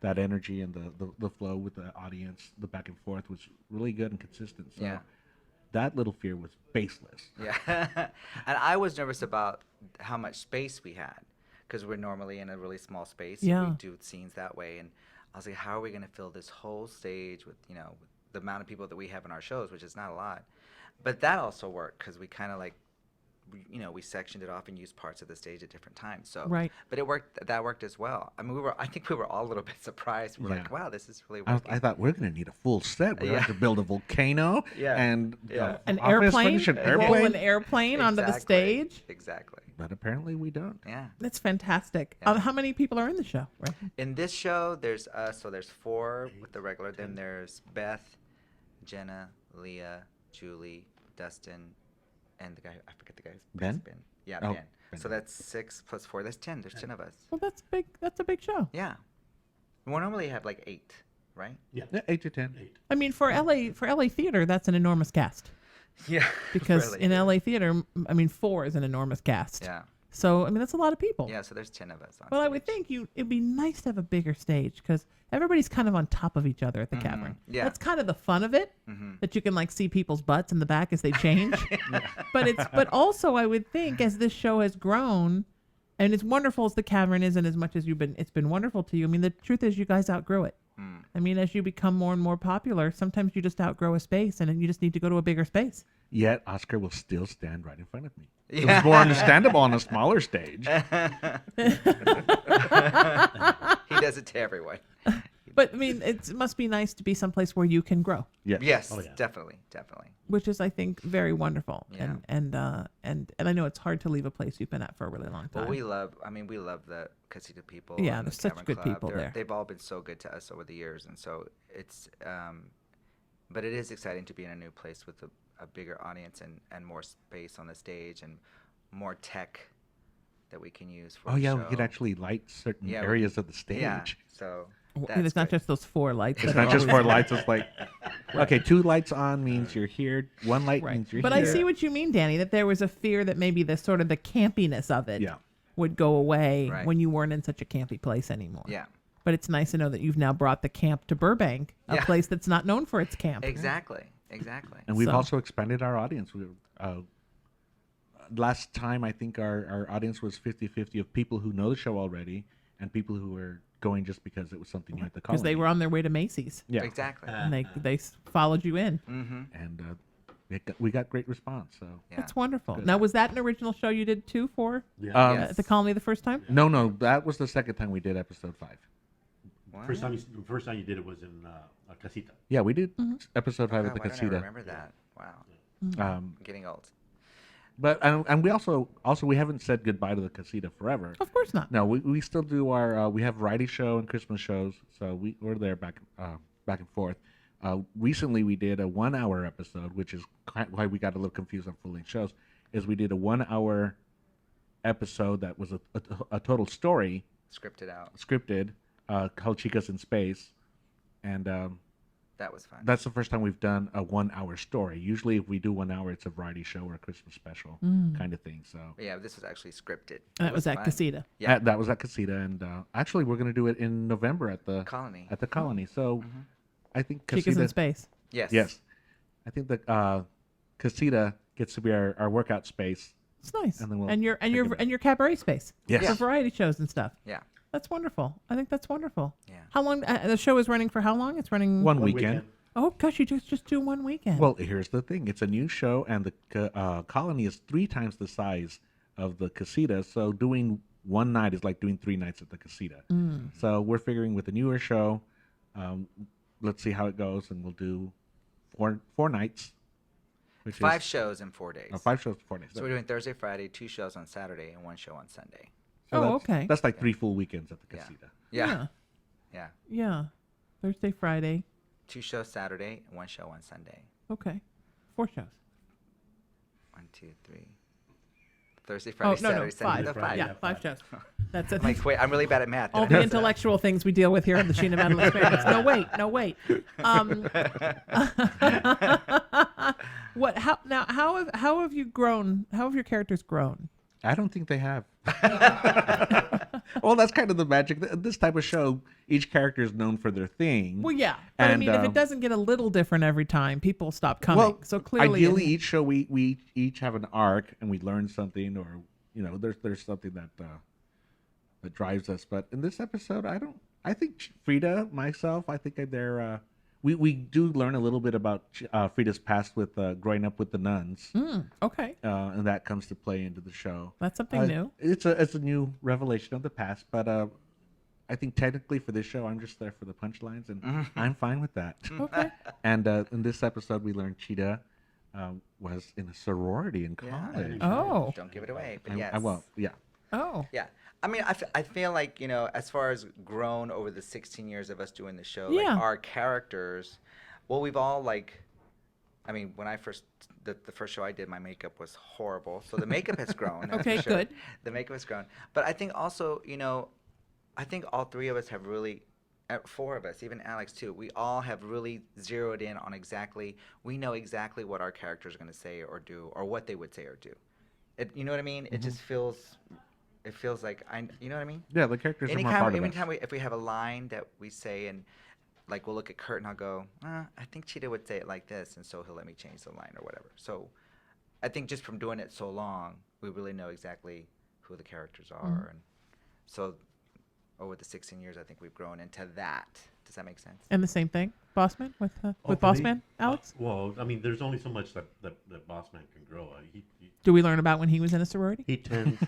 That energy and the flow with the audience, the back and forth was really good and consistent. So Yeah. that little fear was baseless. Yeah. And I was nervous about how much space we had, because we're normally in a really small space. And Yeah. we do scenes that way. And I was like, how are we going to fill this whole stage with, with the amount of people that we have in our shows, which is not a lot. But that also worked, because we kind of like, we sectioned it off and used parts of the stage at different times. So, Right. But it worked. That worked as well. I mean, I think we were all a little bit surprised. We're like, wow, this is really working. I thought we're going to need a full set. We're going to have to build a volcano and An office airplane, furniture, roll an airplane onto the stage. Exactly. But apparently we don't. Yeah. That's fantastic. How many people are in the show? Right. In this show, there's so there's 4 with the regular. Then there's Beth, Jenna, Leah, Julie, Dustin, and the guy, I forget the guy's Ben? Ben. Yeah, Oh, Ben. Ben. So that's 6 plus 4. That's 10. There's 10 of us. Well, that's big. That's a big show. Yeah. We normally have like 8, right? Yeah, 8 to 10. I mean, for LA theater, that's an enormous cast. Yeah. Because really. in LA theater, I mean, 4 is an enormous cast. Yeah. So I mean, that's a lot of people. Yeah. So there's 10 of us. Well, I would think it'd be nice to have a bigger stage, because everybody's kind of on top of each other at the cavern. Yeah. That's kind of the fun of it, that you can like see people's butts in the back as they change. But also I would think, as this show has grown, and as wonderful as the cavern is, and as much as it's been wonderful to you. I mean, the truth is, you guys outgrow it. I mean, as you become more and more popular, sometimes you just outgrow a space, and you just need to go to a bigger space. Yet Oscar will still stand right in front of me. It was more understandable on a smaller stage. He does it to everyone. But I mean, it must be nice to be someplace where you can grow. Yes. Yes. Oh, yeah. Definitely. Which is, I think, very wonderful. Yeah. And I know it's hard to leave a place you've been at for a really long time. Well, we love the Casita people. Yeah, and the there's such Cavern good Club. people there. They've all been so good to us over the years, and so it's. But it is exciting to be in a new place with a bigger audience and more space on the stage and more tech that we can use for. Oh the yeah, show. we could actually light certain areas of the stage. Yeah. So. And it's not just those 4 lights. It's that not are just always 4 on. lights. It's like, okay, 2 lights on means you're here. 1 light means you're But here. I see what you mean, Danny, that there was a fear that maybe the sort of the campiness of it would go away when you weren't in such a campy place anymore. Yeah. But it's nice to know that you've now brought the camp to Burbank, a place that's not known for its camp. Exactly. And we've also expanded our audience. Last time, I think our audience was 50-50 of people who know the show already and people who were going just because it was something new at the Colony. Because they were on their way to Macy's. Yeah. Exactly. And they followed you in. And we got great response. So That's wonderful. Now, was that an original show you did too for Yes. at the Colony the first time? No, that was the second time we did episode 5. First time you did it was in Casita. Yeah, we did episode 5 at the Why don't Casita. I remember that? Wow. I'm getting old. But and we also we haven't said goodbye to the Casita forever. Of course not. No, we still do our we have variety show and Christmas shows, so we're there back and forth. Recently we did a 1-hour episode, which is why we got a little confused on full-length shows. Is we did a 1-hour episode that was a total story, scripted, called Chicas in Space, and that was fun. That's the first time we've done a 1-hour story. Usually, if we do 1 hour, it's a variety show or a Christmas special kind of thing. So yeah, this was actually scripted. And that was at fun. Casita. Yeah, that was at Casita, and actually, we're going to do it in November at the Colony. At the Colony. So I think Chicas Casita in Space. Yes. I think that Casita gets to be our workout space. It's nice. And then we'll and your cabaret space. Yes. For variety shows and stuff. Yeah. That's wonderful. I think that's wonderful. Yeah. How long? The show is running for how long? It's running one weekend. Oh gosh, you just do 1 weekend. Well, here's the thing: it's a new show, and the Colony is 3 times the size of the Casita. So doing one night is like doing 3 nights at the Casita. So we're figuring with a newer show, let's see how it goes, and we'll do four nights. Which 5 is, shows in 4 days. 5 shows in 4 days. So we're doing Thursday, Friday, 2 shows on Saturday, and 1 show on Sunday. So okay. That's like 3 full weekends at the Casita. Yeah. Thursday, Friday. 2 shows Saturday, and 1 show on Sunday. Okay. 4 shows. 1, 2, 3. Thursday, Friday, Saturday, Sunday. 5. No, 5. Yeah, 5 shows. That's it. Like, wait, I'm really bad at math. All the intellectual things we deal with here in the Sheena Metal Experience. No, wait. What? How have you grown? How have your characters grown? I don't think they have. Well, that's kind of the magic. This type of show, each character is known for their thing. Well, yeah, but I mean, if it doesn't get a little different every time, people stop coming. Well, so clearly, ideally, each show we each have an arc and we learn something, or there's something that drives us. But in this episode, I think Frida, myself, I think they're. We do learn a little bit about Frida's past with growing up with the nuns. Okay. And that comes to play into the show. That's something new. It's a new revelation of the past, but I think technically for this show, I'm just there for the punchlines, and I'm fine with that. Okay. And in this episode, we learned Cheetah was in a sorority in college. Oh. Don't give it away, but I yes. won't. Yeah. Oh. Yeah. I mean, I feel like, as far as grown over the 16 years of us doing the show, Yeah. like our characters, well, we've all when I the first show I did, my makeup was horrible. So the makeup has grown. That's Okay, for sure. good. The makeup has grown. But I think also, I think all three of us have really, four of us, even Alex too, we all have really zeroed in on we know exactly what our characters are going to say or do, or what they would say or do. You know what I mean? It just feels... It feels like you know what I mean? Yeah, the characters are more part of us. Anytime if we have a line that we say and we'll look at Kurt and I'll go, I think Cheetah would say it like this, and so he'll let me change the line or whatever. So I think just from doing it so long, we really know exactly who the characters are, and so over the 16 years, I think we've grown into that. Does that make sense? And the same thing, Bossman with for Bossman, me? Alex. Well, I mean, there's only so much that Bossman can grow. Do we learn about when he was in a sorority? He tends.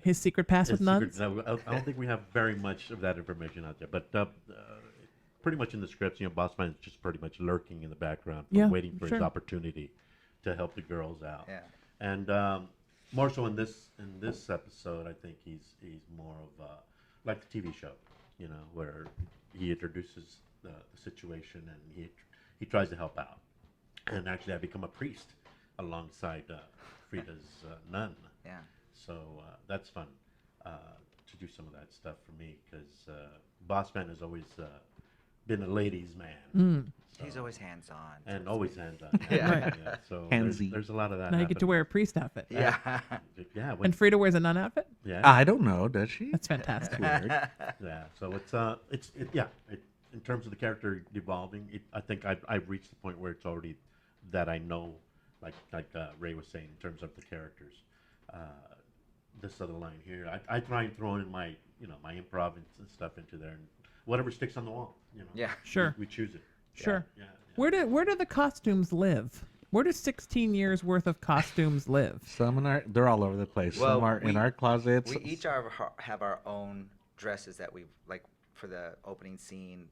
His secret past with nuns. I don't think we have very much of that information out there, but pretty much in the scripts, Bossman is just pretty much lurking in the background, waiting for his opportunity to help the girls out. Yeah. And more so in this episode, I think he's more of like the TV show, where he introduces the situation and he tries to help out. And actually, I become a priest alongside Frida's nun. Yeah. So that's fun to do some of that stuff for me, because Bossman has always been a ladies' man. So, he's always hands-on. And always hands-on. Yeah. So Handsy. there's a lot of that. Now you get to wear a priest outfit. Yeah. Yeah. And Frida wears a nun outfit. Yeah. I don't know. Does she? That's fantastic. Weird. Yeah. So in terms of the character evolving, I think I've reached the point where it's already that I know, like Ray was saying, in terms of the characters. This other line here, I try and throw in my my improv and stuff into there, and whatever sticks on the wall. Yeah. Sure. We choose it. Sure. Yeah. Where do the costumes live? Where do 16 years worth of costumes live? They're all over the place. Well, Some are in our closets. We each have our own dresses that we've for the opening scene.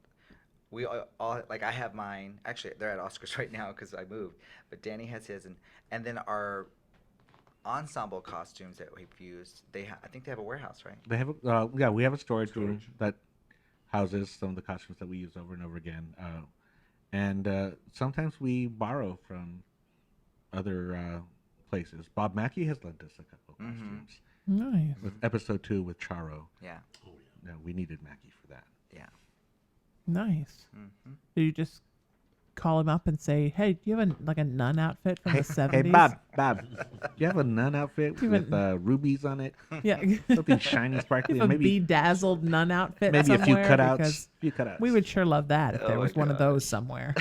We all I have mine. Actually, they're at Oscar's right now because I moved. But Danny has his, and then our ensemble costumes that we've used. I think they have a warehouse, right? They have we have a storage room that houses some of the costumes that we use over and over again. And sometimes we borrow from other places. Bob Mackey has lent us a couple of costumes. Nice. With episode 2 with Charo. Yeah. Oh, yeah. We needed Mackey for that. Yeah. Nice. Did you just call him up and say, "Hey, do you have a nun outfit from the 70s?" Hey, Bob, do you have a nun outfit with rubies on it? Yeah. Something shiny, sparkly, a maybe bedazzled nun outfit. Maybe a few somewhere, cutouts. because We would sure love that if there was one of those somewhere.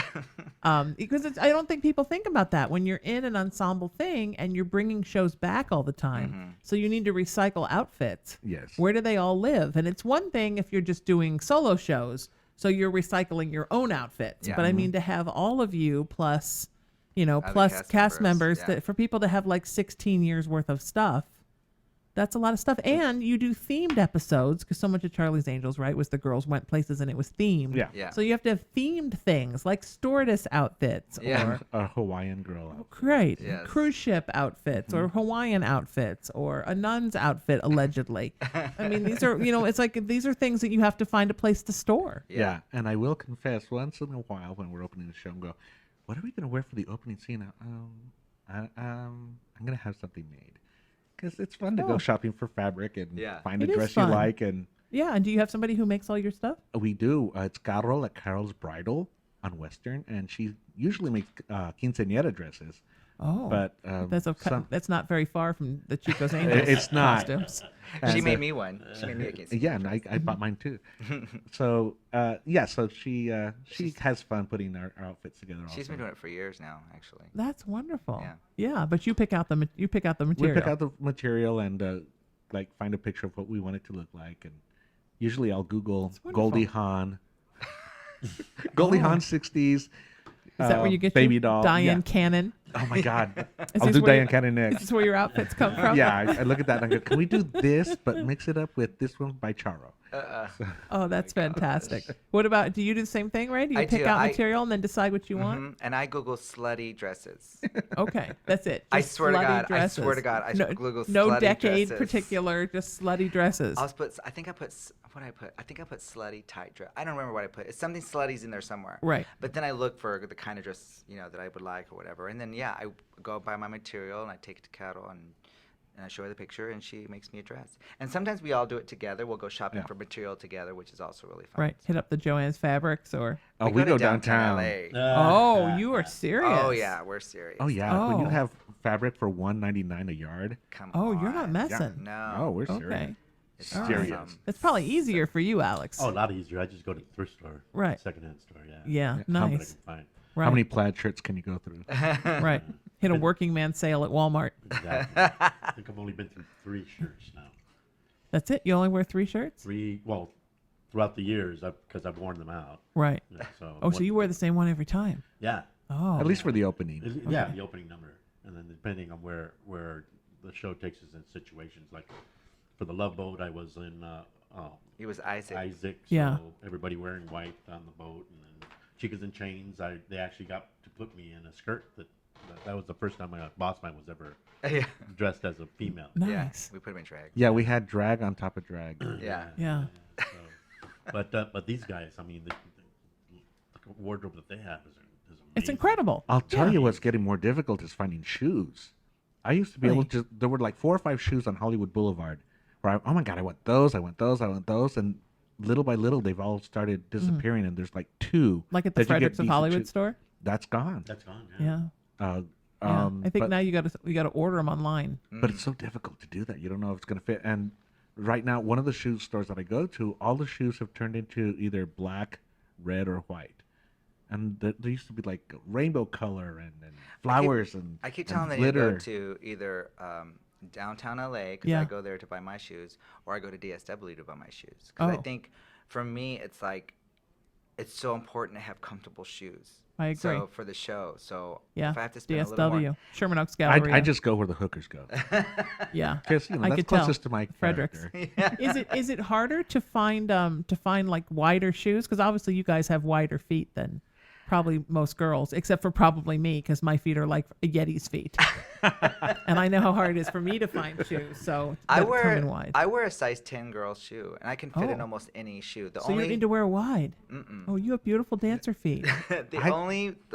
Because I don't think people think about that when you're in an ensemble thing and you're bringing shows back all the time. So you need to recycle outfits. Yes. Where do they all live? And it's one thing if you're just doing solo shows, so you're recycling your own outfits. Yeah. But I mean to have all of you plus, Other plus cast members yeah. that for people to have 16 years worth of stuff. That's a lot of stuff. And you do themed episodes, because so much of Charlie's Angels, right, was the girls went places and it was themed. Yeah. So you have to have themed things like stewardess outfits Yeah. or a Hawaiian girl outfit. great Yes. cruise ship outfits or Hawaiian outfits or a nun's outfit allegedly. I mean, these are, it's like these are things that you have to find a place to store. Yeah. And I will confess, once in a while when we're opening the show, and go, what are we going to wear for the opening scene? I'm going to have something made. Because it's fun to go shopping for fabric and find a It is dress fun. you like. And Yeah, and do you have somebody who makes all your stuff? we do. It's Carol at Carol's Bridal on Western, and she usually makes quinceañera dresses. Oh, but that's not very far from the Chico's Angels. It's not. Costumes. She made me one. She made me a Casey. Yeah, and I bought mine too. So so she has fun putting our outfits together. She's been doing it for years now, actually. That's wonderful. Yeah. Yeah, but you pick out the material. We pick out the material and find a picture of what we want it to look like, and usually I'll Google Goldie Hawn. Goldie Hawn 60s. Is that where you get baby your doll? Diane Cannon? Oh my God! Is I'll this do where Diane Cannon next. Is this where your outfits come from? Yeah, I look at that and I go, can we do this, but mix it up with this one by Charo? Oh, that's fantastic. What about, do you do the same thing, Ray? Do you pick out material and then decide what you want? And I Google slutty dresses. Okay, that's it. I Just swear to slutty God. Dresses. I swear to God. I Google no slutty decade dresses. particular, just slutty dresses. I think I put slutty tight dress. I don't remember what I put. It's something slutty's in there somewhere. Right. But then I look for the kind of dress, that I would like or whatever. And then, I go buy my material and I take it to Cattle and I show her the picture and she makes me a dress. And sometimes we all do it together. We'll go shopping for material together, which is also really fun. Right. Hit up the Joann's Fabrics or... Oh, we go downtown. Oh, you are serious. Oh, yeah, we're serious. Oh, yeah. When you have fabric for $1.99 a yard. Come on. on. You're not messing. No. Oh, we're serious. Okay. It's serious. That's probably easier for you, Alex. Oh, a lot easier. I just go to the thrift store. Right. Secondhand store, yeah. Yeah, nice. How many plaid shirts can you go through? Right. Hit a working man sale at Walmart. Exactly. I think I've only been through 3 shirts now. That's it? You only wear 3 shirts? 3, well, throughout the years, because I've worn them out. Right. Yeah, so you wear the same one every time? Yeah. Oh. At least for the opening. Yeah, the opening number. And then depending on where the show takes us in situations, like for the Love Boat, I was in... he was Isaac. Isaac, so yeah. Everybody wearing white on the boat. And then Chicas and Chains, they actually got to put me in a skirt that was the first time a boss man was ever dressed as a female. Nice. Yeah, we put him in drag. Yeah, we had drag on top of drag. Yeah. So, but these guys, I mean, the wardrobe that they have is amazing. It's incredible. I'll tell you what's getting more difficult is finding shoes. I used to be able to, there were like 4 or 5 shoes on Hollywood Boulevard where oh my God, I want those. And little by little, they've all started disappearing. And there's like 2. Like at the Fredericks of Hollywood store? That's gone. That's gone, yeah. I think now you got to order them online. But it's so difficult to do that. You don't know if it's going to fit. And right now, one of the shoe stores that I go to, all the shoes have turned into either black, red, or white. And there used to be like rainbow color and flowers I keep and telling them glitter. to go to either downtown LA because I go there to buy my shoes, or I go to DSW to buy my shoes. Because I think for me, it's like it's so important to have comfortable shoes. I agree. So for the show, if I have to spend DSW, a little more, Sherman Oaks Gallery. I just go where the hookers go. Yeah, because I that's could closest tell. to my Fredericks. character. Is it harder to find like wider shoes? Because obviously you guys have wider feet than probably most girls, except for probably me, because my feet are like a Yeti's feet, and I know how hard it is for me to find shoes. So I wide. wear a size 10 girl shoe, and I can fit in almost any shoe. So you don't need to wear wide. Oh, you have beautiful dancer feet. the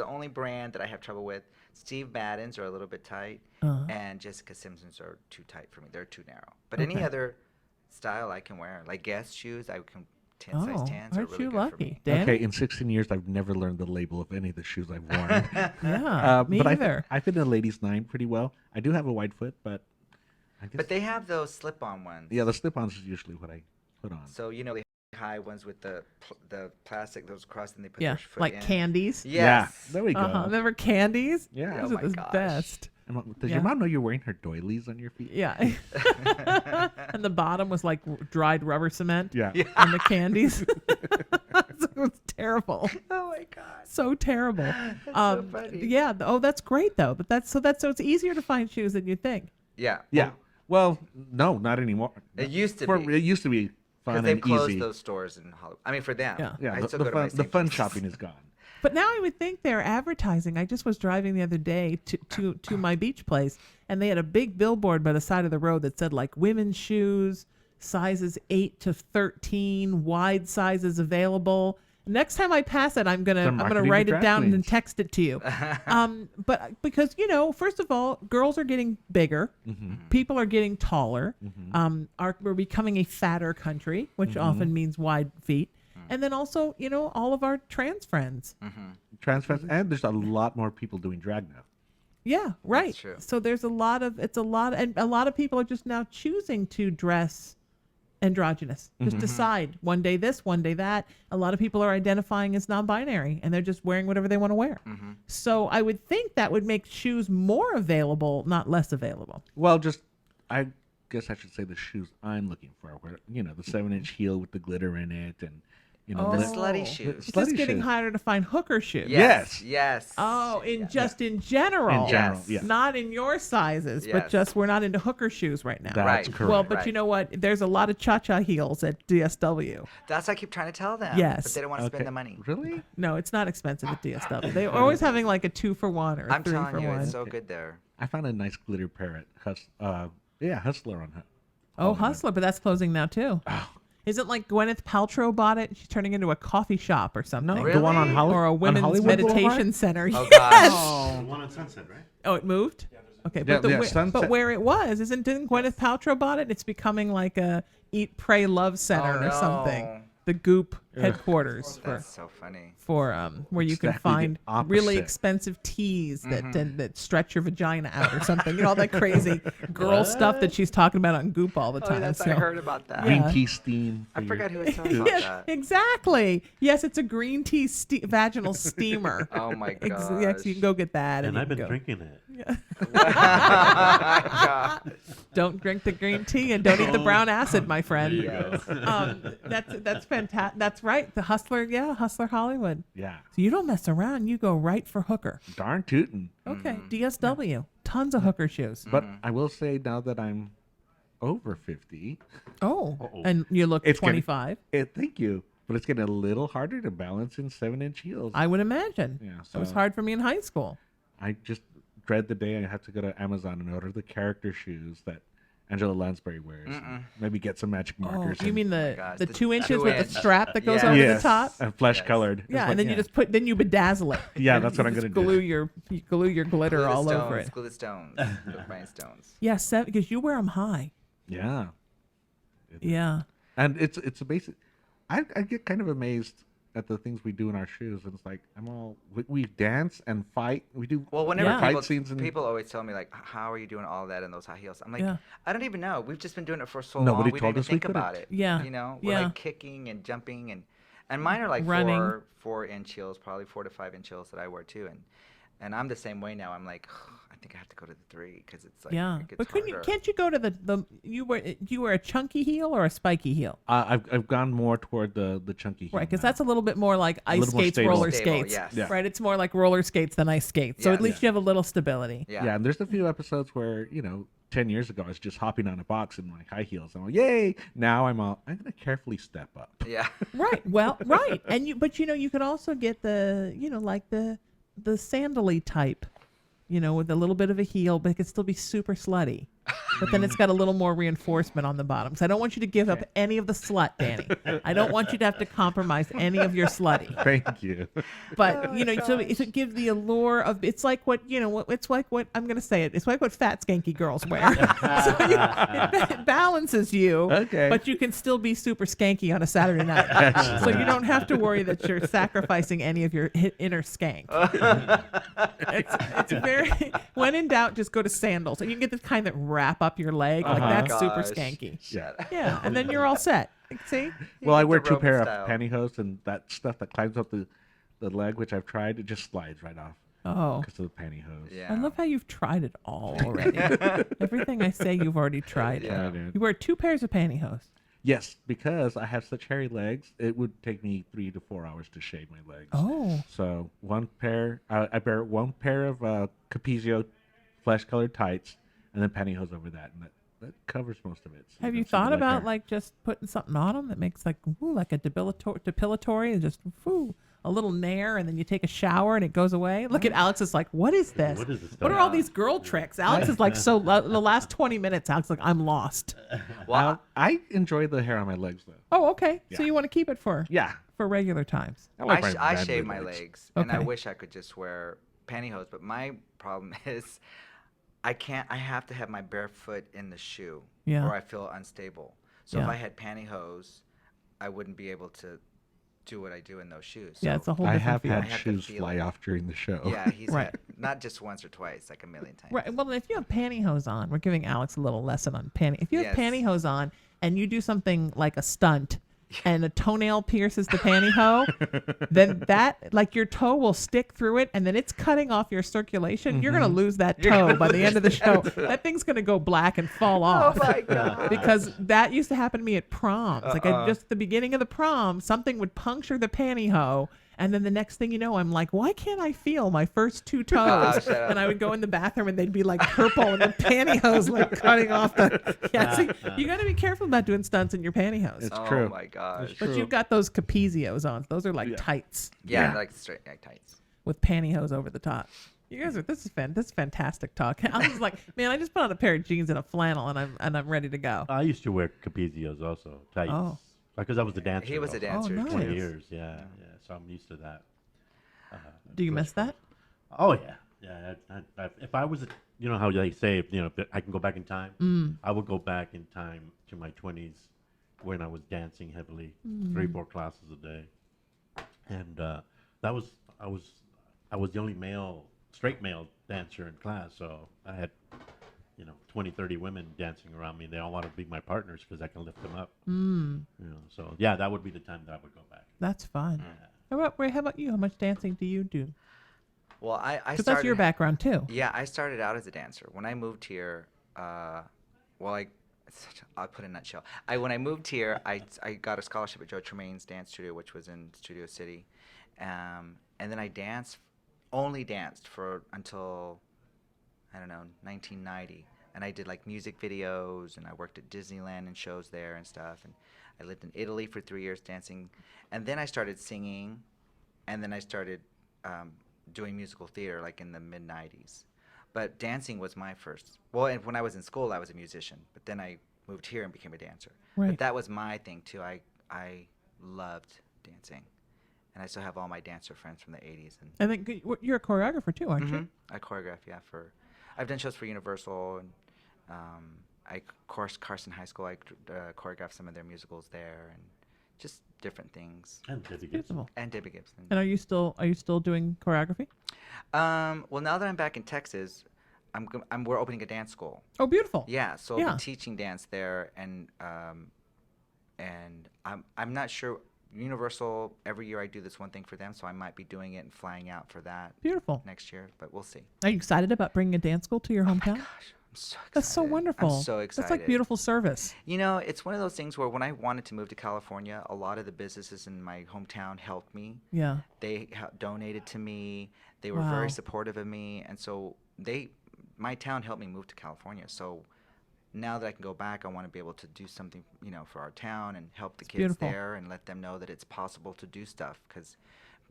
only brand that I have trouble with, Steve Madden's are a little bit tight, and Jessica Simpson's are too tight for me. They're too narrow. But any other style I can wear, like Guess shoes, I can. Size 10s are aren't really you good lucky? for me. Dan? Okay, in 16 years, I've never learned the label of any of the shoes I've worn. Me but either. I fit in a ladies' 9 pretty well. I do have a wide foot, but I guess... But they have those slip-on ones. Yeah, the slip-ons is usually what I put on. So, the high ones with the plastic, those across, and they put their foot like in. candies. Yes. Yeah, there we go. Remember candies? Yeah. Those are the best. Does your mom know you're wearing her doilies on your feet? Yeah. And the bottom was like dried rubber cement. Yeah. And the candies. It was terrible. Oh my God. So terrible. That's so funny. Yeah. Oh, that's great though. But so it's easier to find shoes than you think. Yeah. Yeah. Well, no, not anymore. It used to be. It used to be fun and easy. Because they've closed those stores in Hollywood. I mean, for them. Yeah. I still go to my The fun shopping is gone. But now I would think they're advertising. I just was driving the other day to my beach place, and they had a big billboard by the side of the road that said like women's shoes, sizes 8 to 13, wide sizes available. Next time I pass it, I'm gonna write it down and text it to you. But because first of all, girls are getting bigger, people are getting taller. We're becoming a fatter country, which often means wide feet. And then also, all of our trans friends. Trans friends, and there's a lot more people doing drag now. Yeah, right. true. So there's and a lot of people are just now choosing to dress androgynous. Just decide one day this, one day that. A lot of people are identifying as non-binary and they're just wearing whatever they want to wear. So I would think that would make shoes more available, not less available. Well, I guess I should say the shoes I'm looking for, where the 7-inch heel with the glitter in it, and The slutty shoes. It's just getting harder to find hooker shoes. Yes. Yes. Oh, in general. In general, yeah. Not in your sizes, but Yes. just we're not into hooker shoes right now. That's Right. correct. Well, but Right. you know what? There's a lot of cha-cha heels at DSW. That's what I keep trying to tell them. Yes. But they don't want to spend the money. Really? No, it's not expensive at DSW. They're always having like a 2-for-1 or a I'm 3-for-1. telling you, it's so good there. I found a nice glitter pair at Hustler on Oh, Hustler, but that's closing now too. Isn't like Gwyneth Paltrow bought it? She's turning into a coffee shop or something. No, the one on or a women's Hollywood meditation Boulevard? center. Oh, Yes. gosh. The one on Sunset, right? Oh, it moved? Okay, Yeah, but, yeah, Sunset- but where it was, didn't Gwyneth Paltrow bought it? It's becoming like a Eat, Pray, Love center Oh, or something. no. The Goop headquarters for That's so funny. where you can Exactly the find really opposite. expensive teas that stretch your vagina out or something. You know, all that crazy girl stuff that she's talking about on Goop all the time. I So- heard about that. Green Yeah. tea steam. I for forgot your- who was telling me Yes, about that. exactly. Yes, it's a green tea vaginal steamer. Oh my Yeah, so you can go get that. And you I've can been go. drinking it. Don't drink the green tea and don't eat the brown acid, my friend. There you go. That's fantastic. That's right. The Hustler, Hustler Hollywood. Yeah. So you don't mess around. You go right for hooker. Darn tootin'. Okay, DSW. Tons of hooker shoes. But I will say now that I'm over 50, Oh, Uh-oh. and you look It's getting- 25. thank you. But it's getting a little harder to balance in 7-inch heels. I would imagine. Yeah, It was so- hard for me in high school. I just dread the day I have to go to Amazon and order the character shoes that Angela Lansbury wears. and maybe get some magic Oh, markers. you and- mean the gosh, the the 2 inches with 2-inch. the strap that goes Yeah. over yes, the top? and flesh colored. Yeah, and then you just you bedazzle it. Yeah, that's what I'm You gonna just do. you glue your glitter Glue the all stones, over it. Glue the stones. The rhinestones. Yeah, because you wear them high. Yeah. Yeah. And it's a basic. I get kind of amazed at the things we do in our shoes, and it's like we dance and fight. We do Well, whenever Yeah. fight scenes and people always tell me like, how are you doing all that in those high heels? I'm like, Yeah. I don't even know. We've just been doing it for so Nobody long. We told didn't us we even think couldn't. about it. Yeah. You know, we're Yeah. like kicking and jumping and mine are like Running. 4-inch heels, probably 4 to 5-inch heels that I wear too. And I'm the same way now. I'm like, I think I have to go to the 3 because it's like Yeah, it gets but harder. can't you go to the you wear a chunky heel or a spiky heel? I've gone more toward the chunky heel. Right, because now. that's a little bit more like ice little more skates, stable. roller Stable, skates. yes. Yeah. Right, it's more like roller skates than ice skates. So Yeah. at least you have a little stability. Yeah. And there's a few episodes where 10 years ago I was just hopping on a box in my high heels. I'm like, yay! Now I'm gonna carefully step up. Yeah. Right. Well, right. And you could also get the like the sandally type, with a little bit of a heel, but it could still be super slutty. But then it's got a little more reinforcement on the bottom. So I don't want you to give up any of the slut, Danny. I don't want you to have to compromise any of your slutty. Thank you. But so it gives the allure of it's like what it's like what I'm gonna say it. It's like what fat skanky girls wear. So it balances you. Okay. But you can still be super skanky on a Saturday night. So you don't have to worry that you're sacrificing any of your inner skank. It's very when in doubt, just go to sandals, and you can get the kind that wrap up your leg. Like that's super Gosh. skanky. Yeah. Yeah, and then you're all set. See? Well, I wear the 2 Roman pair style. of pantyhose, and that stuff that climbs up the leg, which I've tried, it just slides right off Oh. because of the pantyhose. Yeah. I love how you've tried it all already. Everything I say, you've already tried. Yeah. I did. You wear 2 pairs of pantyhose. Yes, because I have such hairy legs, it would take me 3 to 4 hours to shave my legs. Oh. So one pair, I wear 1 pair of Capizio flesh-colored tights, and then pantyhose over that, and that covers most of it. So Have you don't see the thought leg about hair. like just putting something on them that makes like a depilatory and just a little nair, and then you take a shower and it goes away? Look at Alex is like, what is this? What is this What stuff? are all these girl tricks? Alex is like the last 20 minutes. Alex is like, I'm lost. Well, I enjoy the hair on my legs though. Oh, okay. So Yeah. you want to keep it for Yeah, regular times. like my I red shave my legs. legs, and I Okay. wish I could just wear pantyhose. But my problem is, I can't. I have to have my bare foot in the shoe, Yeah. or I feel unstable. So if Yeah. I had pantyhose, I wouldn't be able to do what I do in those shoes. Yeah, So it's a whole I different have feel. had I have to shoes feel fly it. off during the show. Yeah, he's Right. had not just once or twice, like a million times. Right. Well, if you have pantyhose on, we're giving Alex a little lesson on panty. If you have Yes. pantyhose on and you do something like a stunt and a toenail pierces the pantyhose, then that, like your toe will stick through it and then it's cutting off your circulation. You're going to lose that You're toe gonna by the end of the lose show. that. That thing's going to go black and fall off. Oh my God. Because that used to happen to me at proms. Like just at the beginning of the prom, something would puncture the pantyhose. And then the next thing you know, I'm like, why can't I feel my first two toes? shut up. And I would go in the bathroom and they'd be like purple and the pantyhose like cutting off the. Yeah, see, you got to be careful about doing stunts in your pantyhose. It's Oh true. my gosh. It's But true. you've got those capizios on. Those are like tights Yeah, like straight neck tights. with pantyhose over the top. You guys are this is fantastic talk. I was like, man, I just put on a pair of jeans and a flannel and I'm ready to go. I used to wear capizios also, tights. Oh. Because I was a dancer. He was a also. dancer. Oh, nice. 20 years, yeah. So I'm used to that. Do you miss that? Oh yeah, yeah. If I was, you know how they say, if I can go back in time, I would go back in time to my 20s when I was dancing heavily, 3-4 classes a day, and I was the only straight male dancer in class, so I had 20, 30 women dancing around me. They all want to be my partners because I can lift them up. So yeah, that would be the time that I would go back. That's fun. How about Ray? How about you? How much dancing do you do? Well, I Because started. that's your background too. Yeah, I started out as a dancer. When I moved here, I'll put it in a nutshell. When I moved here, I got a scholarship at Joe Tremaine's dance studio, which was in Studio City, and then I only danced until I don't know 1990, and I did like music videos, and I worked at Disneyland and shows there and stuff, and I lived in Italy for 3 years dancing, and then I started singing, and then I started doing musical theater like in the mid 90s. But dancing was my first. Well, and when I was in school, I was a musician, but then I moved here and became a dancer. Right. But that was my thing too. I loved dancing, and I still have all my dancer friends from the 80s. And I think you're a choreographer too, aren't you? I choreograph, I've done shows for Universal, and Carson High School. I choreographed some of their musicals there, and just different things. And Debbie Beautiful. Gibson. And Debbie Gibson. And are you still doing choreography? Well, now that I'm back in Texas, we're opening a dance school. Oh, beautiful. Yeah, so Yeah. I'll be teaching dance there, and I'm not sure. Universal, every year I do this one thing for them, so I might be doing it and flying out for that. Beautiful. Next year, but we'll see. Are you excited about bringing a dance school to your hometown? Gosh, I'm so excited. That's so wonderful. I'm so excited. That's like beautiful service. It's one of those things where when I wanted to move to California, a lot of the businesses in my hometown helped me. Yeah. They donated to me. They were Wow. very supportive of me, and so my town helped me move to California. So now that I can go back, I want to be able to do something, for our town and help the kids beautiful. there and let them know that it's possible to do stuff. Because,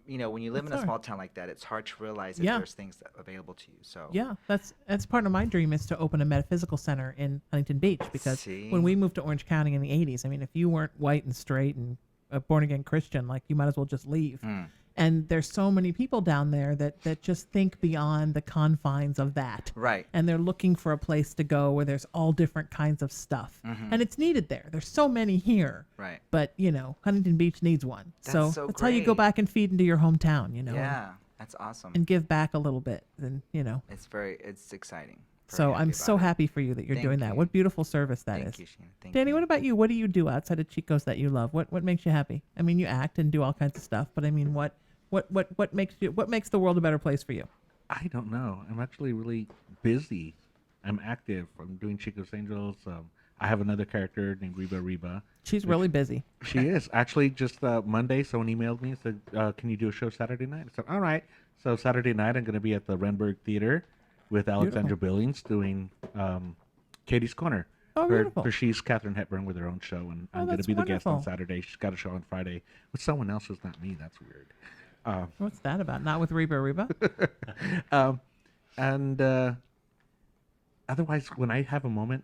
when you live in That's a small town like that, it's hard to realize that Yeah. there's things available to you. So Yeah, that's part of my dream is to open a metaphysical center in Huntington Beach, because See? when we moved to Orange County in the 80s, I mean, if you weren't white and straight and a born again Christian, like you might as well just leave. And there's so many people down there that just think beyond the confines of that. Right. And they're looking for a place to go where there's all different kinds of stuff. And it's needed there. There's so many here. Right. But, Huntington Beach needs one. That's so that's how you go great. back and feed into your hometown, Yeah, that's awesome. and give back a little bit. And, It's exciting. So Very I'm happy so about it. happy for you that you're Thank doing that. you. What beautiful service that Thank is. you, Sheena. Thank Danny, you. what about you? What do you do outside of Chico's that you love? What makes you happy? I mean, you act and do all kinds of stuff, but I mean, what makes the world a better place for you? I don't know. I'm actually really busy. I'm active. I'm doing Chico's Angels. I have another character named Reba. She's really busy. She is. Actually, just Monday, someone emailed me and said, can you do a show Saturday night? I said, all right. So Saturday night, I'm going to be at the Renberg Theater with Alexandra Billings doing Katie's Corner. Oh, beautiful. For she's Katharine Hepburn with her own show, and I'm going to that's be the guest on wonderful. Saturday. She's got a show on Friday with someone else who's not me. That's weird. What's that about? Not with Reba? And otherwise, when I have a moment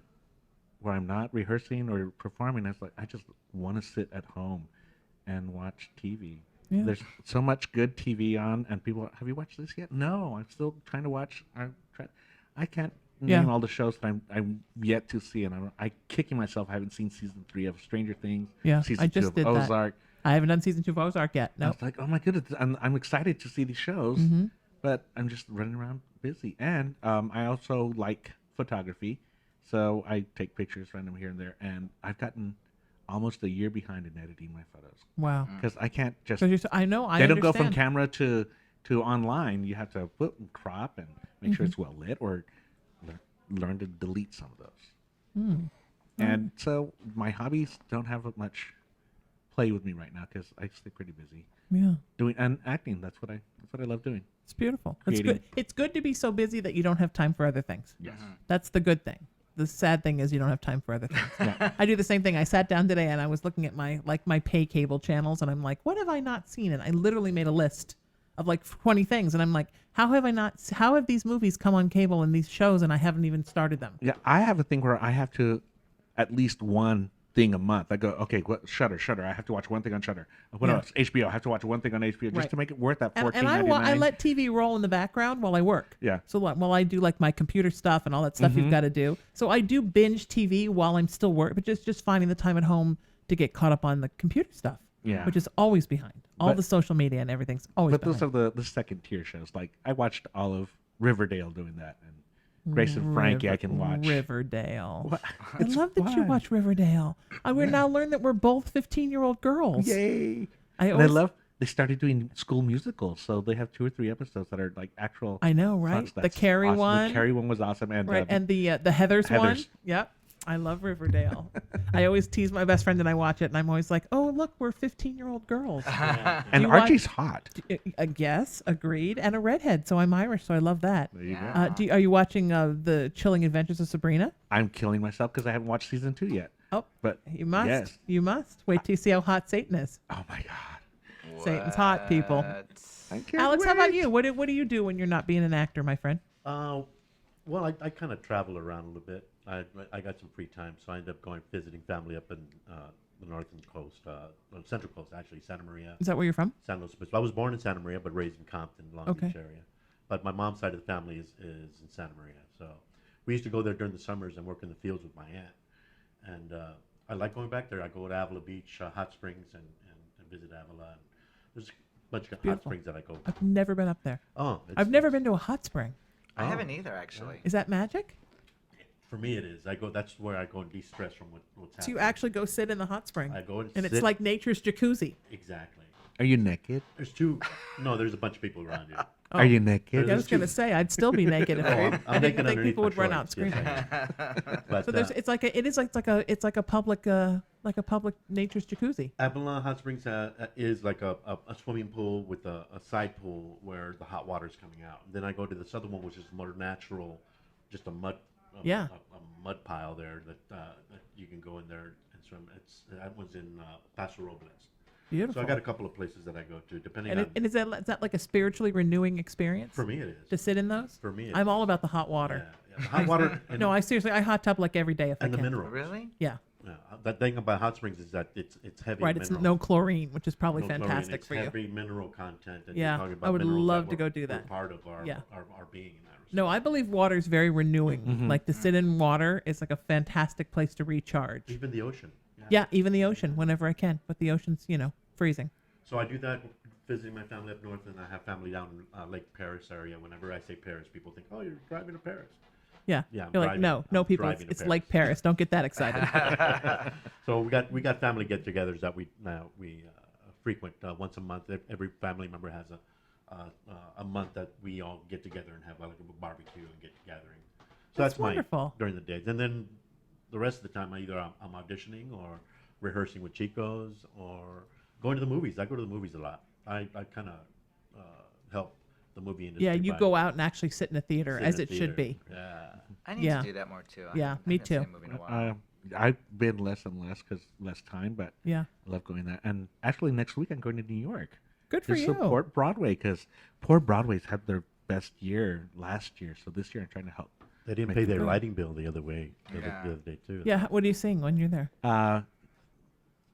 where I'm not rehearsing or performing, I just want to sit at home and watch TV. Yeah. There's so much good TV on, and people, have you watched this yet? No, I'm still trying to watch. I can't name all the shows that I'm yet to see, and I'm kicking myself. I haven't seen season 3 of Stranger Things. Yeah, season I 2 just of did that. Ozark. I haven't done season 2 of Ozark yet. I No. was like, oh my goodness, I'm excited to see these shows, Mhm. but I'm just running around busy. And I also like photography, so I take pictures random here and there. And I've gotten almost a year behind in editing my photos. Wow. Because I can't just. 'Cause I know. I They don't go from understand. camera to online. You have to put and crop and make sure Mhm. it's well lit, or learn to delete some of those. Mm. And so my hobbies don't have much play with me right now because I stay pretty busy. Yeah. Doing and acting. That's what I love doing. It's beautiful. It's Creating. good. It's good to be so busy that you don't have time for other things. Yes. That's the good thing. The sad thing is you don't have time for other things. I do the same thing. I sat down today and I was looking at my pay cable channels and I'm like, what have I not seen? And I literally made a list of like 20 things and I'm like, how have these movies come on cable and these shows and I haven't even started them? Yeah, I have a thing where I have to at least one thing a month. I go, okay, Shutter. I have to watch one thing on Shutter. What Yeah. else? HBO. I have to watch one thing on HBO just Right. to make it worth that And $14.99. I let TV roll in the background while I work. Yeah. So while I do like my computer stuff and all that stuff you've Mhm. got to do. So I do binge TV while I'm still working, but just finding the time at home to get caught up on the computer stuff. Yeah. Which is always behind. All But- the social media and everything's always But behind. those are the second tier shows. Like I watched all of Riverdale doing that, and Grace and Frankie I can watch. Riverdale. What? I It's love that you fun. watch Riverdale. I would now learn that we're both 15-year-old girls. Yay! I And always, I love they started doing school musicals, so they have 2 or 3 episodes that are like actual. I know, songs. right? The That's Carrie awesome. one. The Carrie one was awesome, and Right, and the Heathers one. Heathers. Yep. I love Riverdale. I always tease my best friend and I watch it, and I'm always like, "Oh, look, we're 15-year-old girls." And You Archie's watch- hot. Yes, agreed, and a redhead. So I'm Irish, so I love that. There you go. Are you watching the Chilling Adventures of Sabrina? I'm killing myself because I haven't watched season 2 yet. Oh, but you must. Yes. You must wait till you see how hot Satan is. Oh my God. Satan's hot, people. I can't Alex, how about wait. you? What do you do when you're not being an actor, my friend? Well, I kind of travel around a little bit. I got some free time, so I ended up going visiting family up in the northern coast, central coast actually, Santa Maria. Is that where you're from? San Luis Obispo. I was born in Santa Maria, but raised in Compton, Long Okay. Beach area. But my mom's side of the family is in Santa Maria, so we used to go there during the summers and work in the fields with my aunt. And I like going back there. I go to Avila Beach, Hot Springs, and visit Avila. And there's a bunch of hot Beautiful. springs that I go. I've never been up there. Oh, I've never been to a hot spring. I haven't either, actually. Is that magic? For me, it is. I go. That's where I go and de-stress from what's So happening. you actually go sit in the hot spring. I go and it's sit- like nature's jacuzzi. Exactly. Are you naked? There's two. No, there's a bunch of people around you. Oh. Are you naked? Yeah, I was going to say I'd still be naked if Oh, I'm I didn't naked think underneath people my would run out shorts, screaming. yes, I am. But, So there's it's like a public nature's jacuzzi. Avila Hot Springs is like a swimming pool with a side pool where the hot water is coming out. And then I go to this other one, which is more natural, just a mud Yeah. a mud pile there that you can go in there and swim. That one's in Paso Robles. Beautiful. So I got a couple of places that I go to, depending And, on. and is that like a spiritually renewing experience? For me, it is. To sit in those? For me, it I'm is. all about the hot water. Yeah, the hot water. And, No, I seriously, I hot tub like every day if I and the can. minerals. Really? Yeah. Yeah, that thing about hot springs is that it's heavy. Right, it's minerals. no chlorine, which is probably No chlorine, fantastic it's for you. heavy mineral content. And Yeah, you're talking about I would minerals love that to go were- do were that. part of our, Yeah. our being in that respect. No, I believe water is very renewing. Mhm. Like to sit in water is like a fantastic place to recharge. Even the ocean. Yeah, even the ocean whenever I can, but the ocean's freezing. So I do that visiting my family up north, and I have family down in Lake Paris area. Whenever I say Paris, people think, "Oh, you're driving to Paris." Yeah. Yeah, I'm You're like, driving- no, I'm people, driving to it's Paris. Lake Paris. Don't get that excited. So we got family get-togethers that we frequent once a month. Every family member has a month that we all get together and have like a barbecue and get gathering. So That's that's my wonderful. during the days, and then the rest of the time I'm auditioning or rehearsing with Chicos or going to the movies. I go to the movies a lot. I kind of help the movie industry. Yeah, you by go out and actually sit in a theater, sit in as a it should theater. be. Yeah. I need Yeah. to do that more too. I Yeah, haven't- me I haven't seen too. a movie in a while. I've been less and less because less time, but Yeah. I love going there. And actually, next week I'm going to New York. Good for to you. support Broadway because poor Broadway's had their best year last year, so this year I'm trying to help. They didn't make pay it their good. lighting bill the other Yeah. day too. Yeah, what are you seeing when you're there?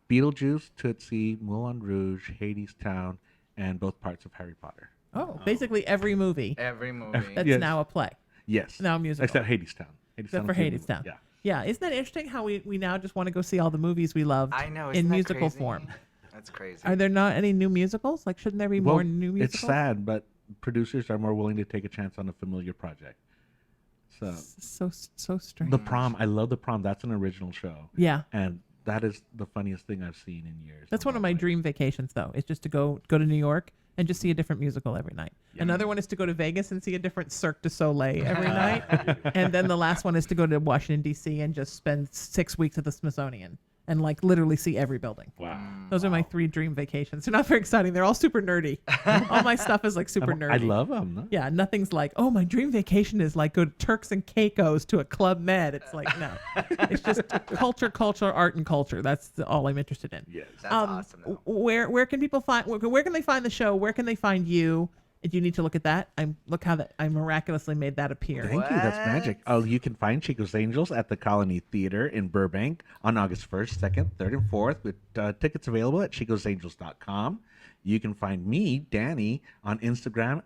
Beetlejuice, Tootsie, Moulin Rouge, Hadestown, and both parts of Harry Potter. Oh, basically every movie. Every movie. That's Yes. now a play. Yes. Now a musical. Except Hadestown. Except for Hadestown. Yeah. Yeah, isn't that interesting how we now just want to go see all the movies we loved I know, in isn't that musical crazy? form? That's crazy. Are there not any new musicals? Like, shouldn't there be more new musicals? It's sad, but producers are more willing to take a chance on a familiar project. So strange. The Prom, I love The Prom. That's an original show. Yeah. And that is the funniest thing I've seen in years. That's one of my dream vacations, though. Is just to go to New York and just see a different musical every night. Yeah. Another one is to go to Vegas and see a different Cirque du Soleil every night. And then the last one is to go to Washington, D.C. and just spend 6 weeks at the Smithsonian and like literally see every building. Wow. Those are my 3 dream vacations. They're not very exciting. They're all super nerdy. All my stuff is like super nerdy. I love them. No? Yeah, nothing's like, oh, my dream vacation is like go to Turks and Caicos to a Club Med. It's like, no. It's just culture, art, and culture. That's all I'm interested in. Yes. That's awesome. Though. Where can people find? Where can they find the show? Where can they find you? If you need to look at that, look how I miraculously made that appear. Thank you. That's magic. Oh, you can find Chico's Angels at the Colony Theater in Burbank on August 1st, 2nd, 3rd, and 4th with tickets available at chicosangels.com. You can find me, Danny, on Instagram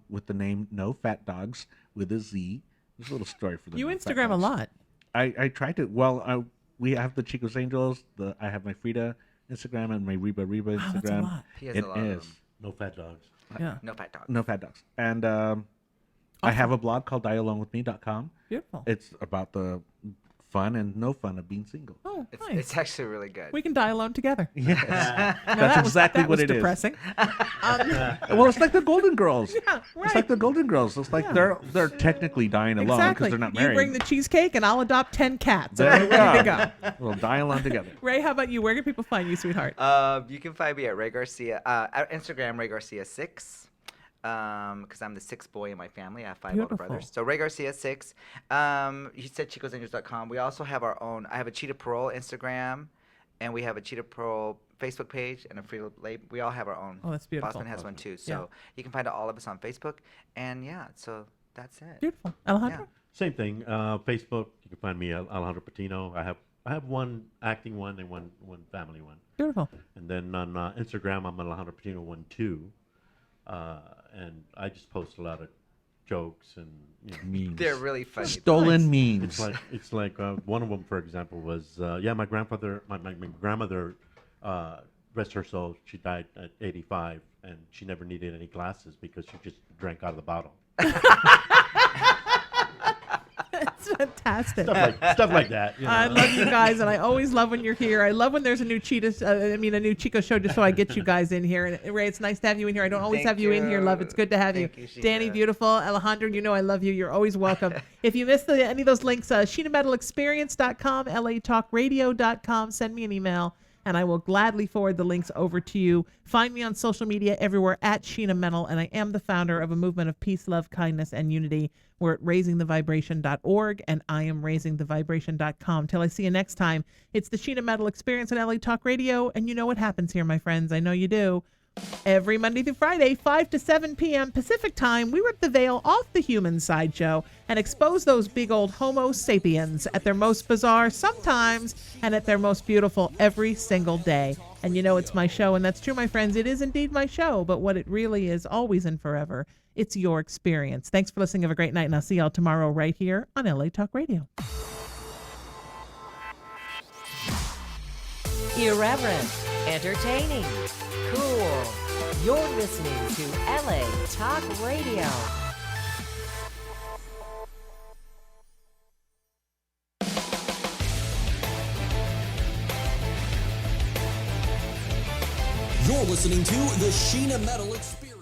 with the name No Fat Dogs with a Z. There's a little story for the You No Fat Instagram a Dogs. lot. I tried to. Well, we have the Chico's Angels. I have my Frida Instagram and my Reba Instagram. Wow, that's a lot. He has a lot of them. No Fat Dogs. Yeah. No Fat Dogs. No Fat Dogs. And I have a blog called diealonewithme.com. Beautiful. It's about the fun and no fun of being single. Oh, It's, nice. it's actually really good. We can die alone together. Yes. Now, That's exactly that what was it is. depressing. Well, it's like the Golden Girls. Yeah, right. It's like the Golden Girls. It's like they're technically dying alone because Exactly. they're not You married. bring the cheesecake, and I'll adopt 10 cats. There and you we're ready to go. We'll die alone together. Ray, how about you? Where can people find you, sweetheart? You can find me at Ray Garcia, at Instagram, Ray Garcia 6. Because I'm the 6th boy in my family. I have 5 older Beautiful. brothers. So Ray Garcia 6. You said chicosangels.com. We also have our own. I have a Cheetah Parole Instagram, and we have a Cheetah Parole Facebook page and a free label. We all have our own. Oh, that's beautiful. Boston has one too. So you can find all of us on Facebook. And yeah, so that's it. Beautiful. Alejandro? Same thing. Facebook. You can find me Alejandro Patino. I have one acting one and one family one. Beautiful. And then on Instagram, I'm Alejandro Patino 12. And I just post a lot of jokes and memes. They're really funny. Stolen memes. It's like one of them, for example, was my grandfather, my grandmother, rest her soul, she died at 85, and she never needed any glasses because she just drank out of the bottle. That's fantastic. Stuff like that. You know? I love you guys, and I always love when you're here. I love when there's a new a new Chico show, just so I get you guys in here. And Ray, it's nice to have you in here. I don't always have you in here, love. It's good to have you. Sheena. Danny, beautiful. Alejandro, you know I love you. You're always welcome. If you missed any of those links, SheenaMetalExperience.com, LATalkRadio.com. Send me an email, and I will gladly forward the links over to you. Find me on social media everywhere at Sheena Metal, and I am the founder of a movement of peace, love, kindness, and unity. We're at raisingthevibration.org, and I am raisingthevibration.com. Till I see you next time, it's the Sheena Metal Experience on LA Talk Radio, and you know what happens here, my friends. I know you do. Every Monday through Friday, 5 to 7 p.m. Pacific time, we rip the veil off the human sideshow and expose those big old Homo sapiens at their most bizarre sometimes and at their most beautiful every single day. And you know it's my show, and that's true, my friends. It is indeed my show, but what it really is, always and forever, it's your experience. Thanks for listening. Have a great night, and I'll see y'all tomorrow right here on LA Talk Radio. Irreverent, entertaining, cool. You're listening to LA Talk Radio. You're listening to the Sheena Metal Experience.